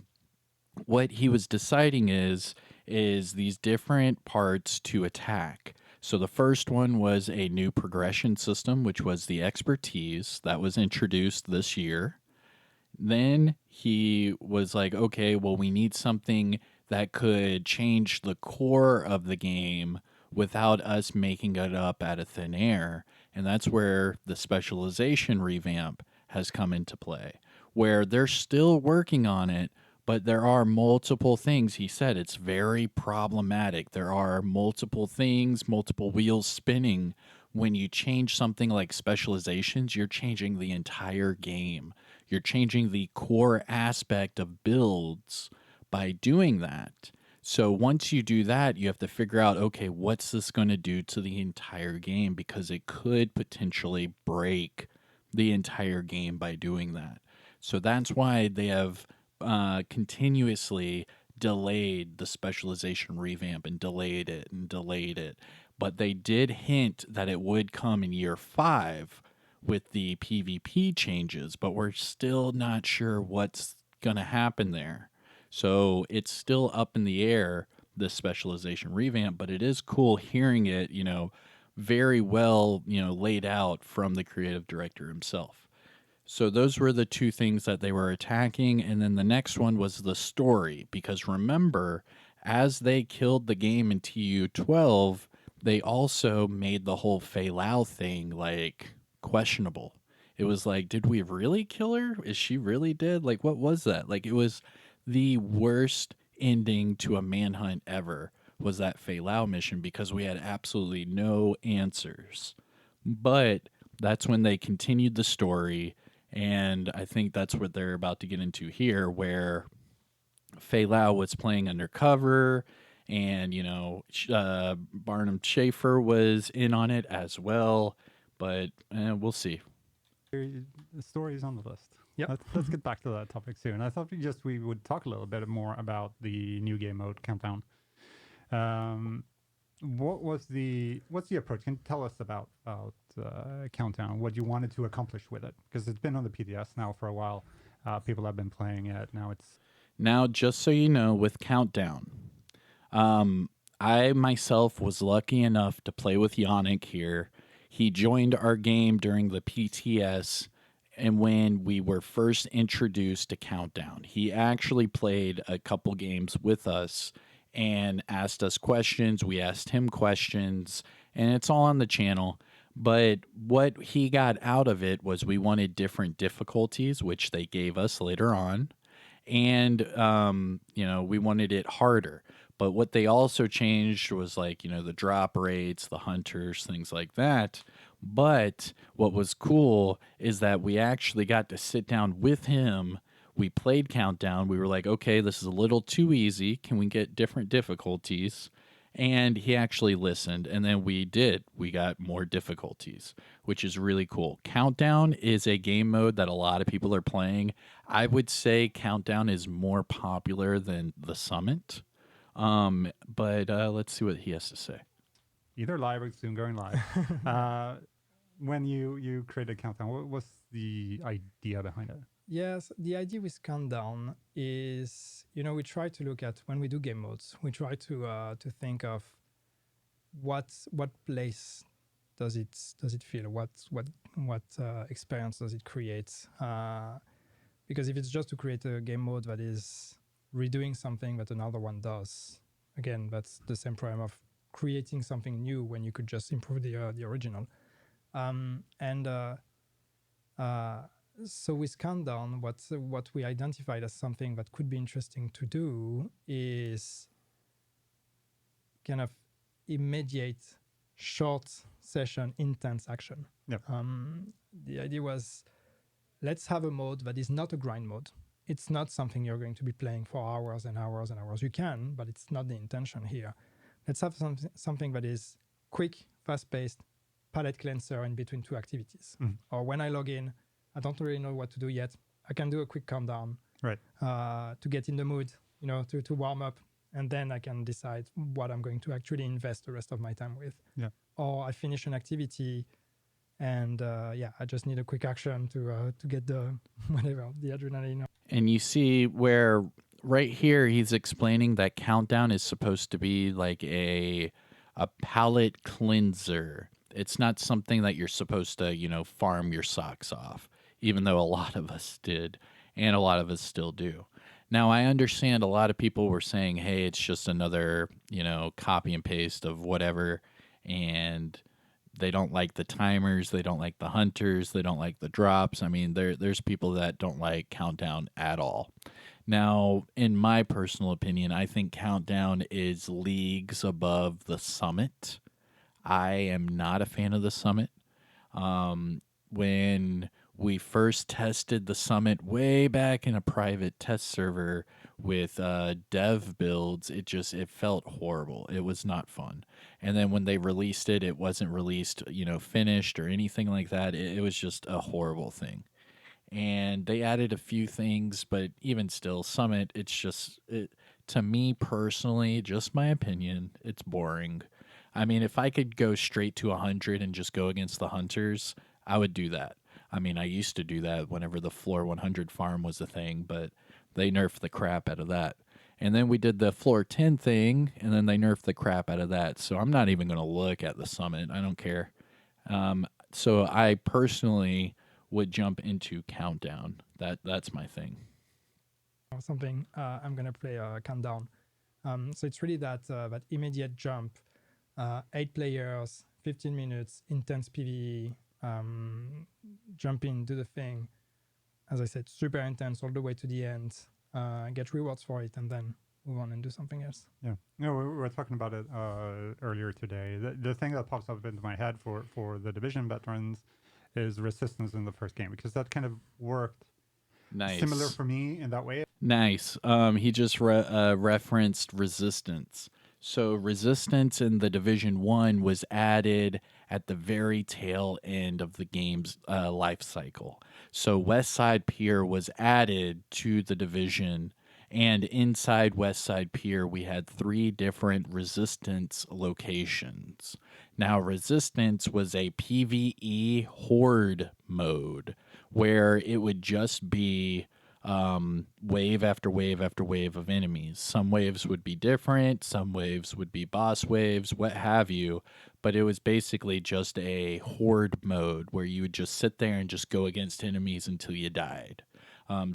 what he was deciding is these different parts to attack. So the first one was a new progression system, which was the expertise that was introduced this year. Then he was like, okay, well, we need something that could change the core of the game without us making it up out of thin air. And that's where the specialization revamp has come into play, where they're still working on it, but there are multiple things. He said it's very problematic. There are multiple things, multiple wheels spinning. When you change something like specializations, you're changing the entire game. You're changing the core aspect of builds by doing that. So once you do that, you have to figure out, okay, what's this going to do to the entire game? Because it could potentially break the entire game by doing that. So that's why they have continuously delayed the specialization revamp and delayed it and delayed it. But they did hint that it would come in year 5 with the PvP changes, but we're still not sure what's going to happen there. So it's still up in the air, this specialization revamp, but it is cool hearing it, very well, laid out from the creative director himself. So those were the two things that they were attacking. And then the next one was the story. Because remember, as they killed the game in TU12, they also made the whole Fei Lao thing like questionable. It was like, did we really kill her? Is she really dead? Like, what was that? Like, it was the worst ending to a manhunt ever was that Fei Lao mission because we had absolutely no answers. But that's when they continued the story, and I think that's what they're about to get into here, where Fei Lao was playing undercover, and Barnum Schaefer was in on it as well. But we'll see. The story is on the list. Yep. Let's get back to that topic soon. I thought we would talk a little bit more about the new game mode countdown. What's the approach? Can you tell us about countdown? What you wanted to accomplish with it? Because it's been on the PDS now for a while. People have been playing it. Now, just so you know, with countdown, I myself was lucky enough to play with Yannick here. He joined our game during the PTS, and when we were first introduced to Countdown, he actually played a couple games with us and asked us questions. We asked him questions, and it's all on the channel. But what he got out of it was we wanted different difficulties, which they gave us later on. And, we wanted it harder. But what they also changed was like, the drop rates, the hunters, things like that. But what was cool is that we actually got to sit down with him. We played Countdown. We were like, okay, this is a little too easy. Can we get different difficulties? And he actually listened. And then we did. We got more difficulties, which is really cool. Countdown is a game mode that a lot of people are playing. I would say Countdown is more popular than the Summit. But let's see what he has to say. Either live or soon going live. When you created Countdown, what was the idea behind it? Yes, the idea with Countdown is, we try to look at when we do game modes, we try to think of what place does it feel, what experience does it create? Because if it's just to create a game mode that is redoing something that another one does, again, that's the same problem of creating something new when you could just improve the original. So with Countdown, what we identified as something that could be interesting to do is kind of immediate, short session, intense action. Yep. The idea was, let's have a mode that is not a grind mode. It's not something you're going to be playing for hours and hours and hours. You can, but it's not the intention here. Let's have something that is quick, fast-paced, palette cleanser in between two activities. Or when I log in, I don't really know what to do yet. I can do a quick countdown, right, to get in the mood, to warm up, and then I can decide what I'm going to actually invest the rest of my time with. Yeah. Or I finish an activity, and I just need a quick action to get the adrenaline. And you see where right here he's explaining that Countdown is supposed to be like a palate cleanser. It's not something that you're supposed to, farm your socks off, even though a lot of us did, and a lot of us still do. Now, I understand a lot of people were saying, hey, it's just another, copy and paste of whatever, and they don't like the timers, they don't like the hunters, they don't like the drops. I mean, there's people that don't like Countdown at all. Now, in my personal opinion, I think Countdown is leagues above the Summit. I am not a fan of the Summit. When we first tested the summit way back in a private test server with dev builds. It felt horrible. It was not fun. And then when they released it, it wasn't released, finished or anything like that. It was just a horrible thing. And they added a few things, but even still, Summit, to me personally, just my opinion, it's boring. I mean, if I could go straight to 100 and just go against the hunters, I would do that. I mean, I used to do that whenever the floor 100 farm was a thing, but they nerfed the crap out of that. And then we did the floor 10 thing, and then they nerfed the crap out of that. So I'm not even going to look at the summit. I don't care. So I personally would jump into Countdown. That's my thing. Or something. I'm gonna play Countdown. So it's really that immediate jump, 8 players, 15 minutes, intense PvE, jump in, do the thing. As I said, super intense all the way to the end. Get rewards for it, and then move on and do something else. Yeah, no, we were talking about it earlier today. The thing that pops up into my head for the Division veterans is resistance in the first game, because that kind of worked Nice. similar for me in that way. Nice. He just referenced resistance. So resistance in the Division 1 was added at the very tail end of the game's life cycle. So West Side Pier was added to the Division, and inside West Side Pier we had 3 different resistance locations. Now resistance was a PvE horde mode where it would just be wave after wave after wave of enemies. Some waves would be different, some waves would be boss waves, what have you, but it was basically just a horde mode where you would just sit there and just go against enemies until you died.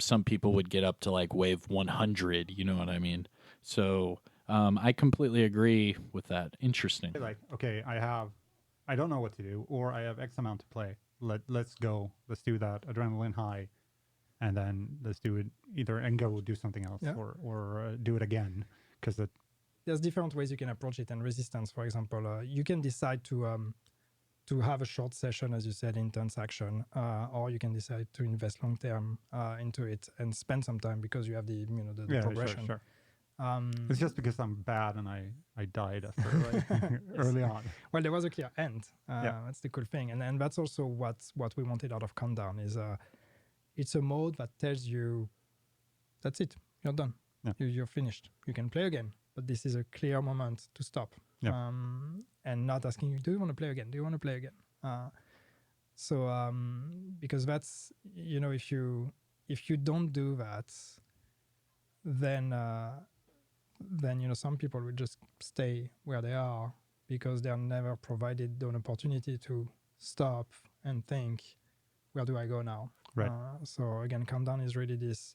Some people would get up to like wave 100, you know what I mean? So I completely agree with that. Interesting. Like, okay, I don't know what to do, or I have X amount to play. Let's go. Let's do that adrenaline high, and then let's do it either and go do something else, Yeah. or do it again, because There's different ways you can approach it. And resistance, for example, you can decide to have a short session, as you said, intense action, or you can decide to invest long term into it and spend some time because you have the yeah, progression. Sure. It's just because I'm bad and I died after like, early on. Well, there was a clear end. Yeah. That's the cool thing, and that's also what we wanted out of Countdown is it's a mode that tells you that's it, you're done, Yeah. you're finished, you can play again, but this is a clear moment to stop. Yeah. And not asking you, do you want to play again? Do you want to play again? So because that's if you don't do that, then some people will just stay where they are because they are never provided an opportunity to stop and think, where do I go now? Right. So again, Countdown is really this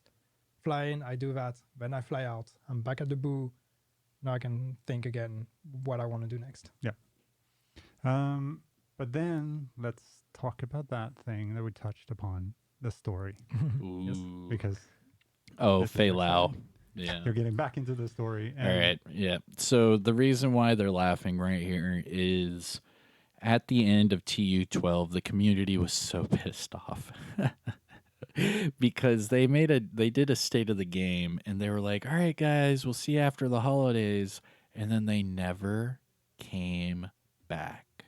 fly in, I do that, then I fly out, I'm back at the boo. Now I can think again what I want to do next. Yeah. But then let's talk about that thing that we touched upon, the story. Yes. Ooh. Because Oh, Fei Lao. Yeah. you're getting back into the story. And All right. Yeah. So the reason why they're laughing right here is at the end of TU12, the community was so pissed off because they did a state of the game and they were like, all right, guys, we'll see you after the holidays. And then they never came back.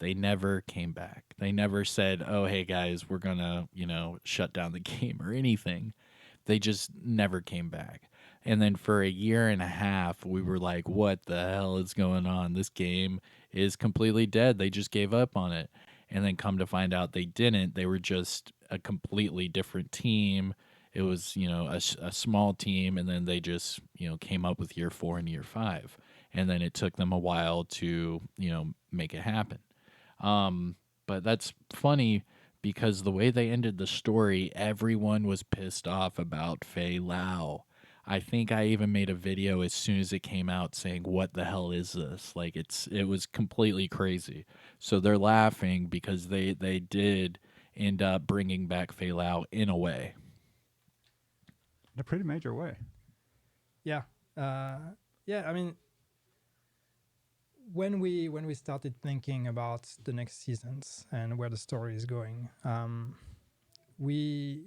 They never came back. They never said, oh, hey, guys, we're going to, shut down the game or anything. They just never came back. And then for a year and a half, we were like, what the hell is going on? This game is completely dead. They just gave up on it. And then come to find out they didn't. They were just a completely different team. It was, a small team. And then they just, came up with year 4 and year 5. And then it took them a while to, make it happen. But that's funny because the way they ended the story, everyone was pissed off about Fei Lao. I think I even made a video as soon as it came out saying, what the hell is this? Like it was completely crazy. So they're laughing because they did end up bringing back Fei Lao in a way. in a pretty major way. Yeah. I mean, when we started thinking about the next seasons and where the story is going, we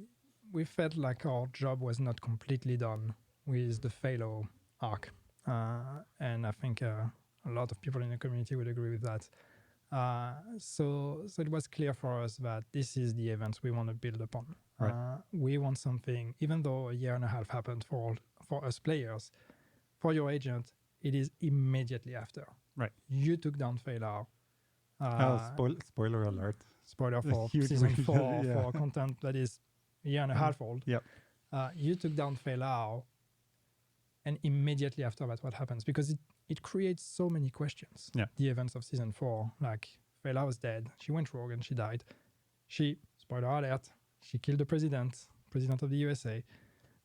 felt like our job was not completely done with the Phalo arc, and I think a lot of people in the community would agree with that. So it was clear for us that this is the event we want to build upon. Right. We want something, even though a year and a half happened for us players, for your agent, it is immediately after. Right. You took down Phalo. Spoiler alert. Spoiler for Huge season reveal, 4 yeah. for content that is a year and a half old. Yep. You took down Phalo, and immediately after that, what happens? Because it creates so many questions. Yeah. The events of season 4, like Phalo was dead, she went rogue and she died. She, spoiler alert, she killed the president of the USA.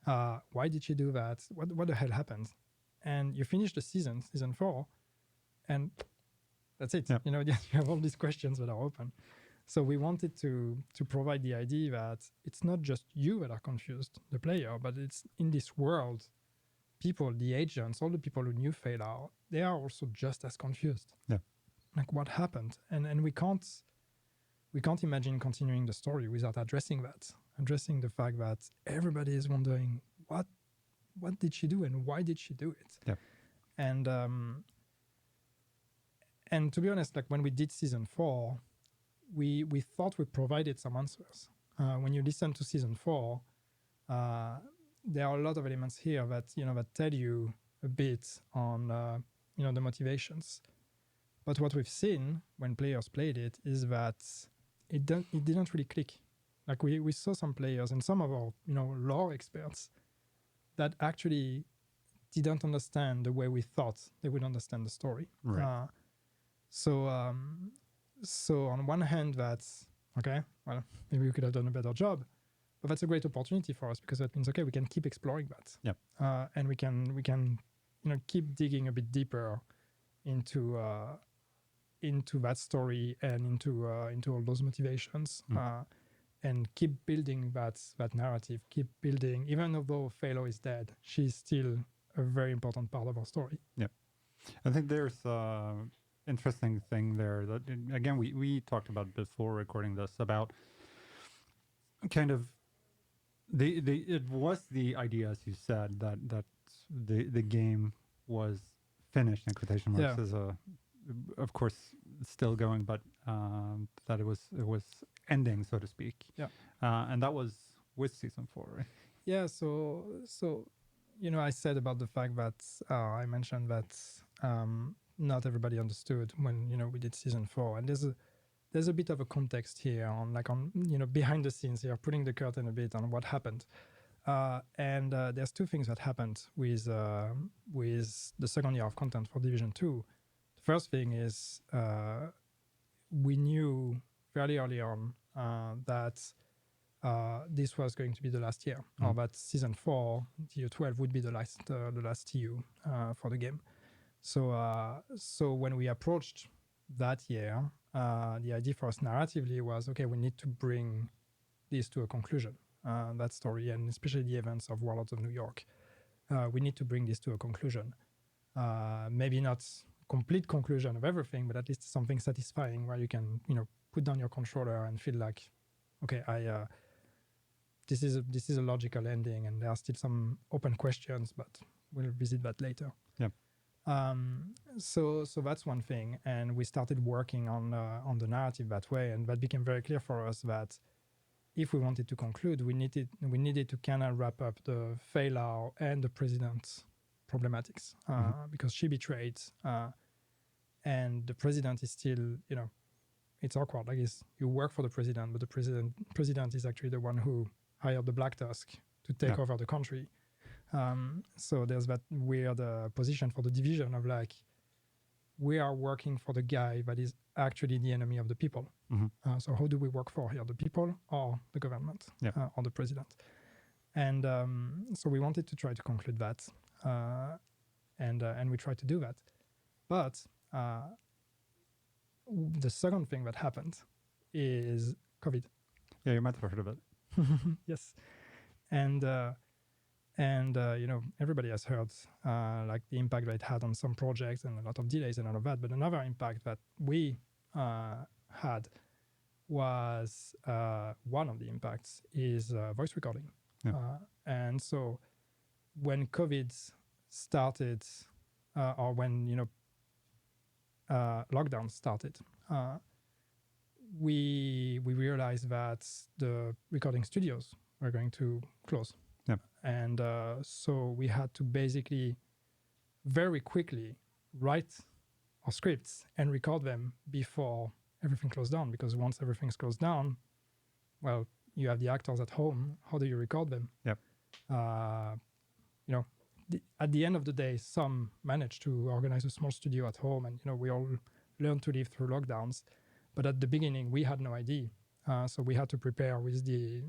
Why did she do that? What the hell happened? And you finish the season 4, and that's it. Yep. You know, you have all these questions that are open. So we wanted to provide the idea that it's not just you that are confused, the player, but it's in this world, people, the agents, all the people who knew Phalo, they are also just as confused. Yeah. Like what happened? And we can't imagine continuing the story without addressing the fact that everybody is wondering what did she do and why did she do it? Yeah. And to be honest, like when we did season 4, we thought we provided some answers. When you listen to season 4, there are a lot of elements here that that tell you a bit on the motivations. But what we've seen when players played it is that it didn't really click. Like we saw some players and some of our lore experts that actually didn't understand the way we thought they would understand the story. Right. So on one hand, that's okay. Well, maybe we could have done a better job, but that's a great opportunity for us because that means we can keep exploring that. Yep. And we can keep digging a bit deeper into that story and into all those motivations. And keep building that narrative. Keep building, even though Phalo is dead, she's still a very important part of our story. Yep. I think there's interesting thing there that again we talked about before recording this about kind of it was the idea, as you said, that the game was finished in quotation marks as of course still going, but that it was ending, so to speak. Yeah. And that was with season 4, right? Yeah. So I said about the fact that I mentioned that not everybody understood when we did season 4, and there's a bit of a context here on behind the scenes here, pulling the curtain a bit on what happened. And there's two things that happened with the second year of content for Division 2. The first thing is we knew fairly early on that this was going to be the last year, or that season 4, TU 12, would be the last TU for the game. So when we approached that year, the idea for us narratively was, okay, we need to bring this to a conclusion, that story, and especially the events of Warlords of New York. We need to bring this to a conclusion. Maybe not complete conclusion of everything, but at least something satisfying where you can, put down your controller and feel like, okay, this is a logical ending, and there are still some open questions, but we'll visit that later. Yep. So that's one thing, and we started working on the narrative that way, and that became very clear for us that if we wanted to conclude, we needed to kind of wrap up the Phalo and the president's problematics, because she betrayed, and the president is still, it's awkward. Like you work for the president, but the president is actually the one who hired the Black Tusk to take over the country. So there's that weird position for the division of like, we are working for the guy that is actually the enemy of the people. So who do we work for here? The people or the government or the president? And so we wanted to try to conclude that. And we tried to do that. But the second thing that happened is COVID. Yeah, you might have heard of it. Yes. And everybody has heard like the impact that it had on some projects and a lot of delays and all of that. But another impact that we had was one of the impacts is voice recording. Yeah. And so when COVID started, or when lockdown started, we realized that the recording studios were going to close. Yeah. And so we had to basically very quickly write our scripts and record them before everything closed down, because once everything's closed down, well, you have the actors at home. How do you record them? Yep. At the end of the day, some managed to organize a small studio at home, and we all learned to live through lockdowns. But at the beginning, we had no idea, so we had to prepare with the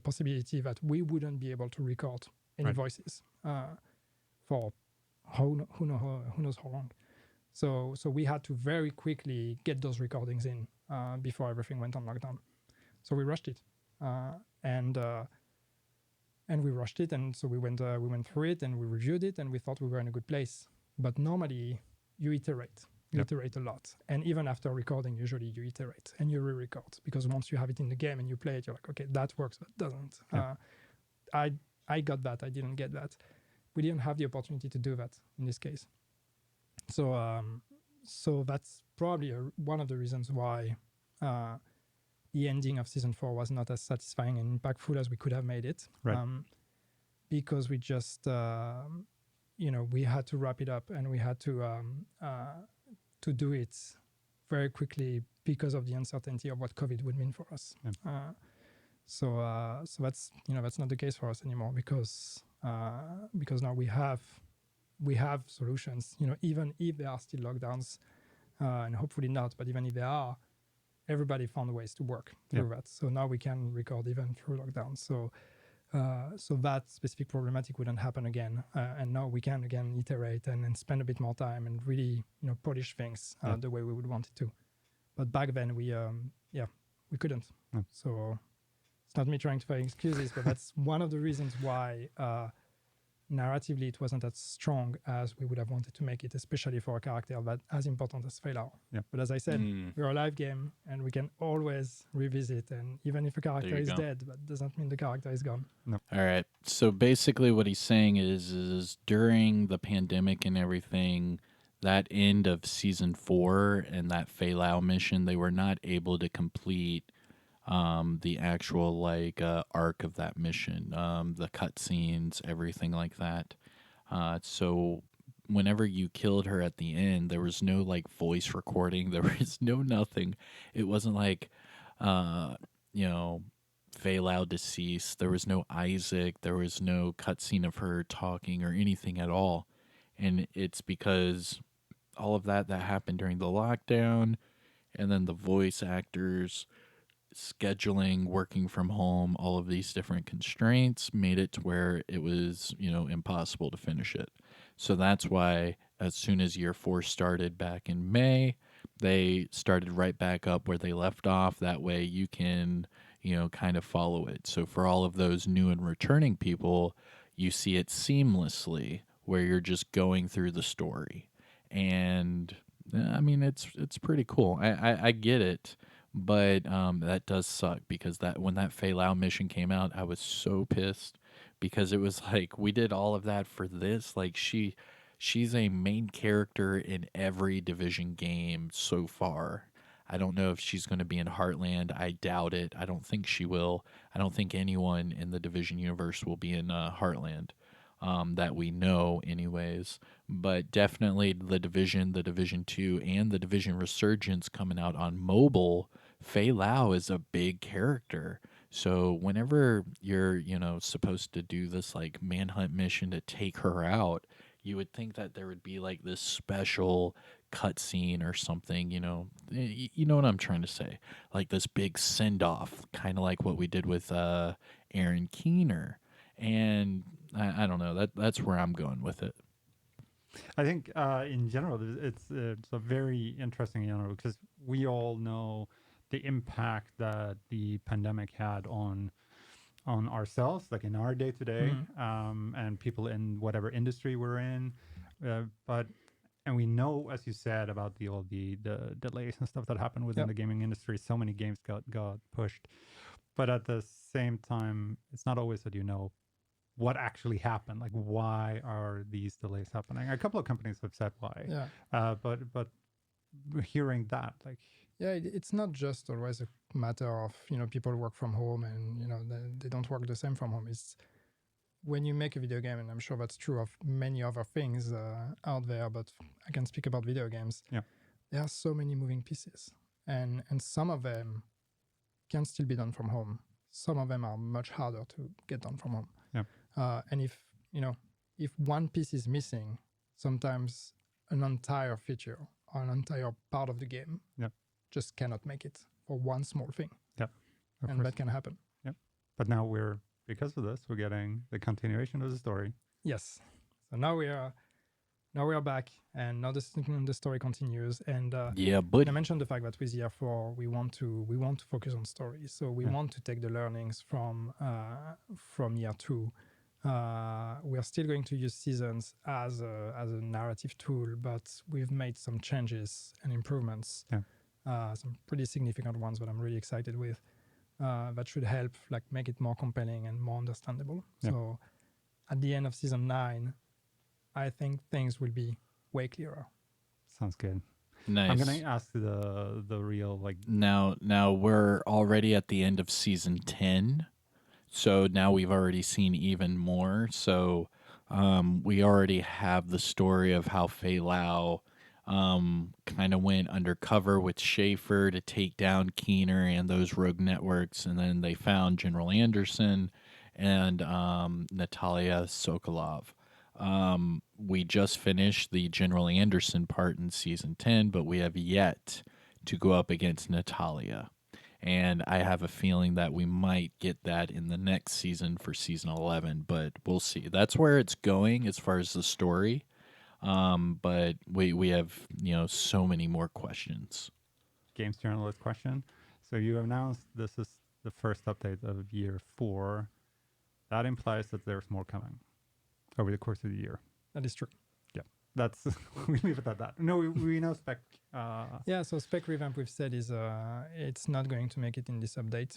possibility that we wouldn't be able to record any voices for who knows how long. So we had to very quickly get those recordings in before everything went on lockdown. So we rushed it, and we rushed it, and so we went through it, and we reviewed it, and we thought we were in a good place. But normally, you iterate a lot, and even after recording, usually you iterate and you re-record, because once you have it in the game and you play it, you're like, okay, that works, that doesn't. I got that, I didn't get that. We didn't have the opportunity to do that in this case. So that's probably one of the reasons why the ending of season 4 was not as satisfying and impactful as we could have made it. Because we just we had to wrap it up, and we had to do it very quickly because of the uncertainty of what COVID would mean for us. So that's that's not the case for us anymore, because now we have solutions. Even if there are still lockdowns, and hopefully not, but even if there are, everybody found ways to work through that. So now we can record even through lockdown. So that specific problematic wouldn't happen again. And now we can again iterate and spend a bit more time and really polish things the way we would want it to. But back then we couldn't. So it's not me trying to find excuses, but that's one of the reasons why narratively it wasn't as strong as we would have wanted to make it, especially for a character that as important as Feilau. But as I said, we're a live game, and we can always revisit, and even if a character is dead, that doesn't mean the character is gone. All right, so basically what he's saying is during the pandemic and everything, that end of season 4 and that Feilau mission, they were not able to complete the actual arc of that mission, the cutscenes, everything like that. So whenever you killed her at the end, there was no voice recording. There was no nothing. It wasn't Feilau deceased. There was no Isaac. There was no cutscene of her talking or anything at all. And it's because all of that happened during the lockdown, and then the voice actors scheduling, working from home, all of these different constraints made it to where it was, impossible to finish it. So that's why as soon as year 4 started back in May, they started right back up where they left off. That way you can, kind of follow it. So for all of those new and returning people, you see it seamlessly where you're just going through the story. And I mean, it's pretty cool. I get it. But that does suck, because when that Feilau mission came out, I was so pissed, because it was we did all of that for this. She's a main character in every Division game so far. I don't know if she's going to be in Heartland. I doubt it. I don't think she will. I don't think anyone in the Division universe will be in Heartland. That we know anyways, but definitely the Division 2, and the Division Resurgence coming out on mobile, Feilau is a big character. So whenever you're, supposed to do this manhunt mission to take her out, you would think that there would be this special cutscene or something, you know what I'm trying to say, this big send-off, kind of like what we did with Aaron Keener. And I don't know. That's where I'm going with it. I think in general, it's a very interesting, because we all know the impact that the pandemic had on ourselves, in our day to day, and people in whatever industry we're in. But And we know, as you said, about the delays and stuff that happened within Yep. the gaming industry. So many games got pushed, but at the same time, it's not always that you know what actually happened. Like, why are these delays happening? A couple of companies have said why, Yeah. but hearing that, like, Yeah, it's not just always a matter of, people work from home and, they don't work the same from home. It's when you make a video game, and I'm sure that's true of many other things out there, but I can speak about video games. Yeah. There are so many moving pieces, and some of them can still be done from home. Some of them are much harder to get done from home. Yeah. And if one piece is missing, sometimes an entire feature or an entire part of the game just cannot make it for one small thing. Yeah. And that can happen. Yep. But now because of this, we're getting the continuation of the story. Yes. So now we are back, and now the story continues. And Yeah, but I mentioned the fact that with year 4 we want to focus on stories. So we want to take the learnings from year 2. We are still going to use seasons as a narrative tool, but we've made some changes and improvements. Some pretty significant ones that I'm really excited with. That should help make it more compelling and more understandable. So at the end of season 9, I think things will be way clearer. Sounds good. nice. I'm gonna ask the real Now we're already at the end of season 10. So now we've already seen even more. So we already have the story of how Fei Lao kind of went undercover with Schaefer to take down Keener and those rogue networks. And then they found General Anderson and Natalia Sokolov. We just finished the General Anderson part in season 10, but we have yet to go up against Natalia. And I have a feeling that we might get that in the next season for season 11, but we'll see. That's where it's going as far as the story. But we have, so many more questions. games journalist question. So you announced this is the first update of year 4. That implies that there's more coming over the course of the year. That is true. That's we leave it at that. No, we know spec. So spec revamp we've said is it's not going to make it in this update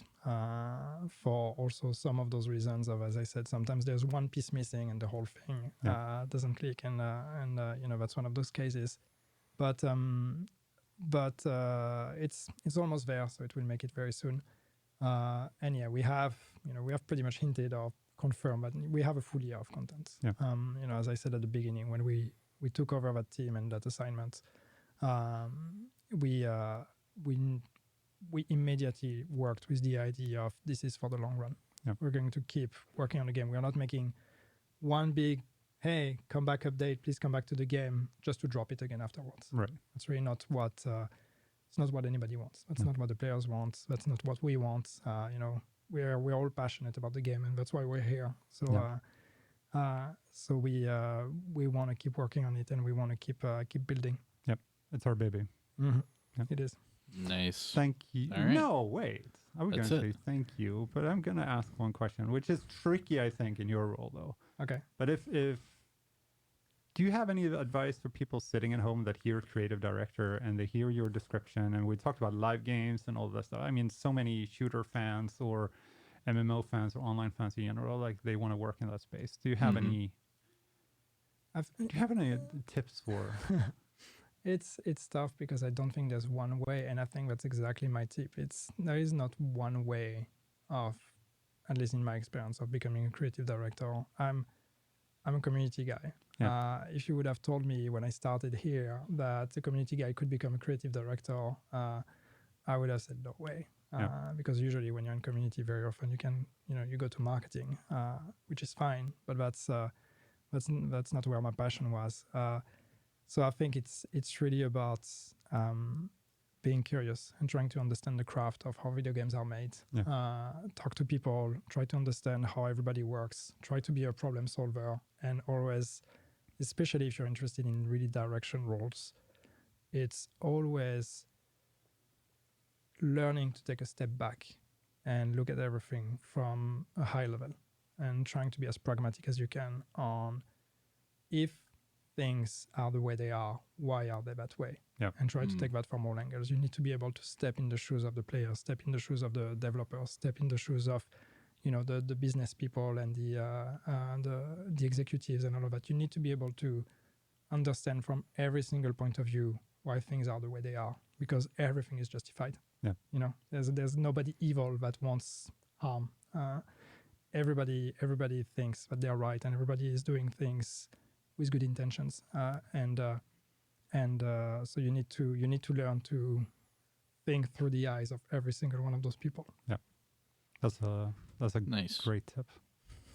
for also some of those reasons of, as I said, sometimes there's one piece missing and the whole thing doesn't click, and that's one of those cases. But it's almost there, so it will make it very soon. And we have pretty much hinted or confirmed that we have a full year of content. As I said at the beginning, when we took over that team and that assignment, we immediately worked with the idea of this is for the long run. We're going to keep working on the game. We're not making one big, hey, come back update, please come back to the game, just to drop it again afterwards. Right. That's really not what it's not what anybody wants. That's not what the players want. That's not what we want. We're all passionate about the game, and that's why we're here. So so we want to keep working on it, and we want to keep building. Yep, it's our baby. It is. Nice. Thank you. All right. No, wait. I was going to say thank you, but I'm going to ask one question, which is tricky, I think, in your role, though. Okay. But if do you have any advice for people sitting at home that hear creative director and they hear your description? And we talked about live games and all that stuff. I mean, so many shooter fans or MMO fans or online fans in general, they want to work in that space. Do you have any? Do you have any tips for? It's tough because I don't think there's one way, and I think that's exactly my tip. There is not one way of, at least in my experience, of becoming a creative director. I'm a community guy. If you would have told me when I started here that a community guy could become a creative director, I would have said no way. Because usually when you're in community, very often you go to marketing, which is fine, but that's not where my passion was. So I think it's really about being curious and trying to understand the craft of how video games are made. Talk to people, try to understand how everybody works, try to be a problem solver, and always, especially if you're interested in really direction roles, it's always learning to take a step back and look at everything from a high level and trying to be as pragmatic as you can on if things are the way they are, why are they that way? Yeah. And try to take that from all angles. You need to be able to step in the shoes of the players, step in the shoes of the developers, step in the shoes of, the business people and the executives and all of that. You need to be able to understand from every single point of view why things are the way they are, because everything is justified. Yeah. There's nobody evil that wants harm. Everybody thinks that they're right, and everybody is doing things with good intentions. So you need to learn to think through the eyes of every single one of those people. Yeah, that's a Nice. great tip.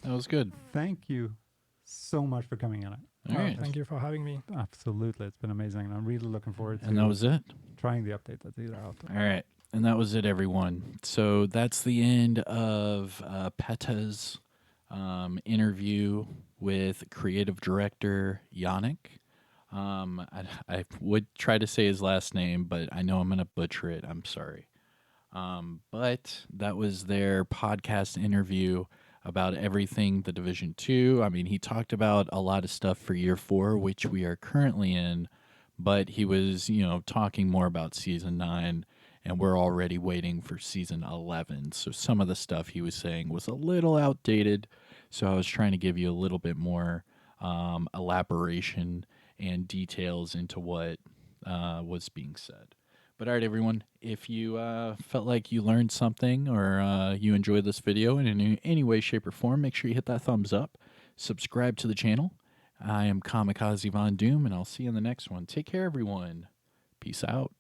That was good. Thank you so much for coming in. All right. Thank you for having me. Absolutely, it's been amazing, and I'm really looking forward to And that was it. trying the update that's either out. All right. And that was it, everyone. So that's the end of PETA's interview with creative director Yannick. I would try to say his last name, but I know I'm going to butcher it. I'm sorry. But that was their podcast interview about everything The Division 2. I mean, he talked about a lot of stuff for year 4, which we are currently in, but he was, talking more about season 9, and we're already waiting for season 11. So some of the stuff he was saying was a little outdated. So I was trying to give you a little bit more elaboration and details into what was being said. But all right, everyone, if you felt like you learned something or you enjoyed this video in any way, shape, or form, make sure you hit that thumbs up. Subscribe to the channel. I am Kamikazevondoom, and I'll see you in the next one. Take care, everyone. Peace out.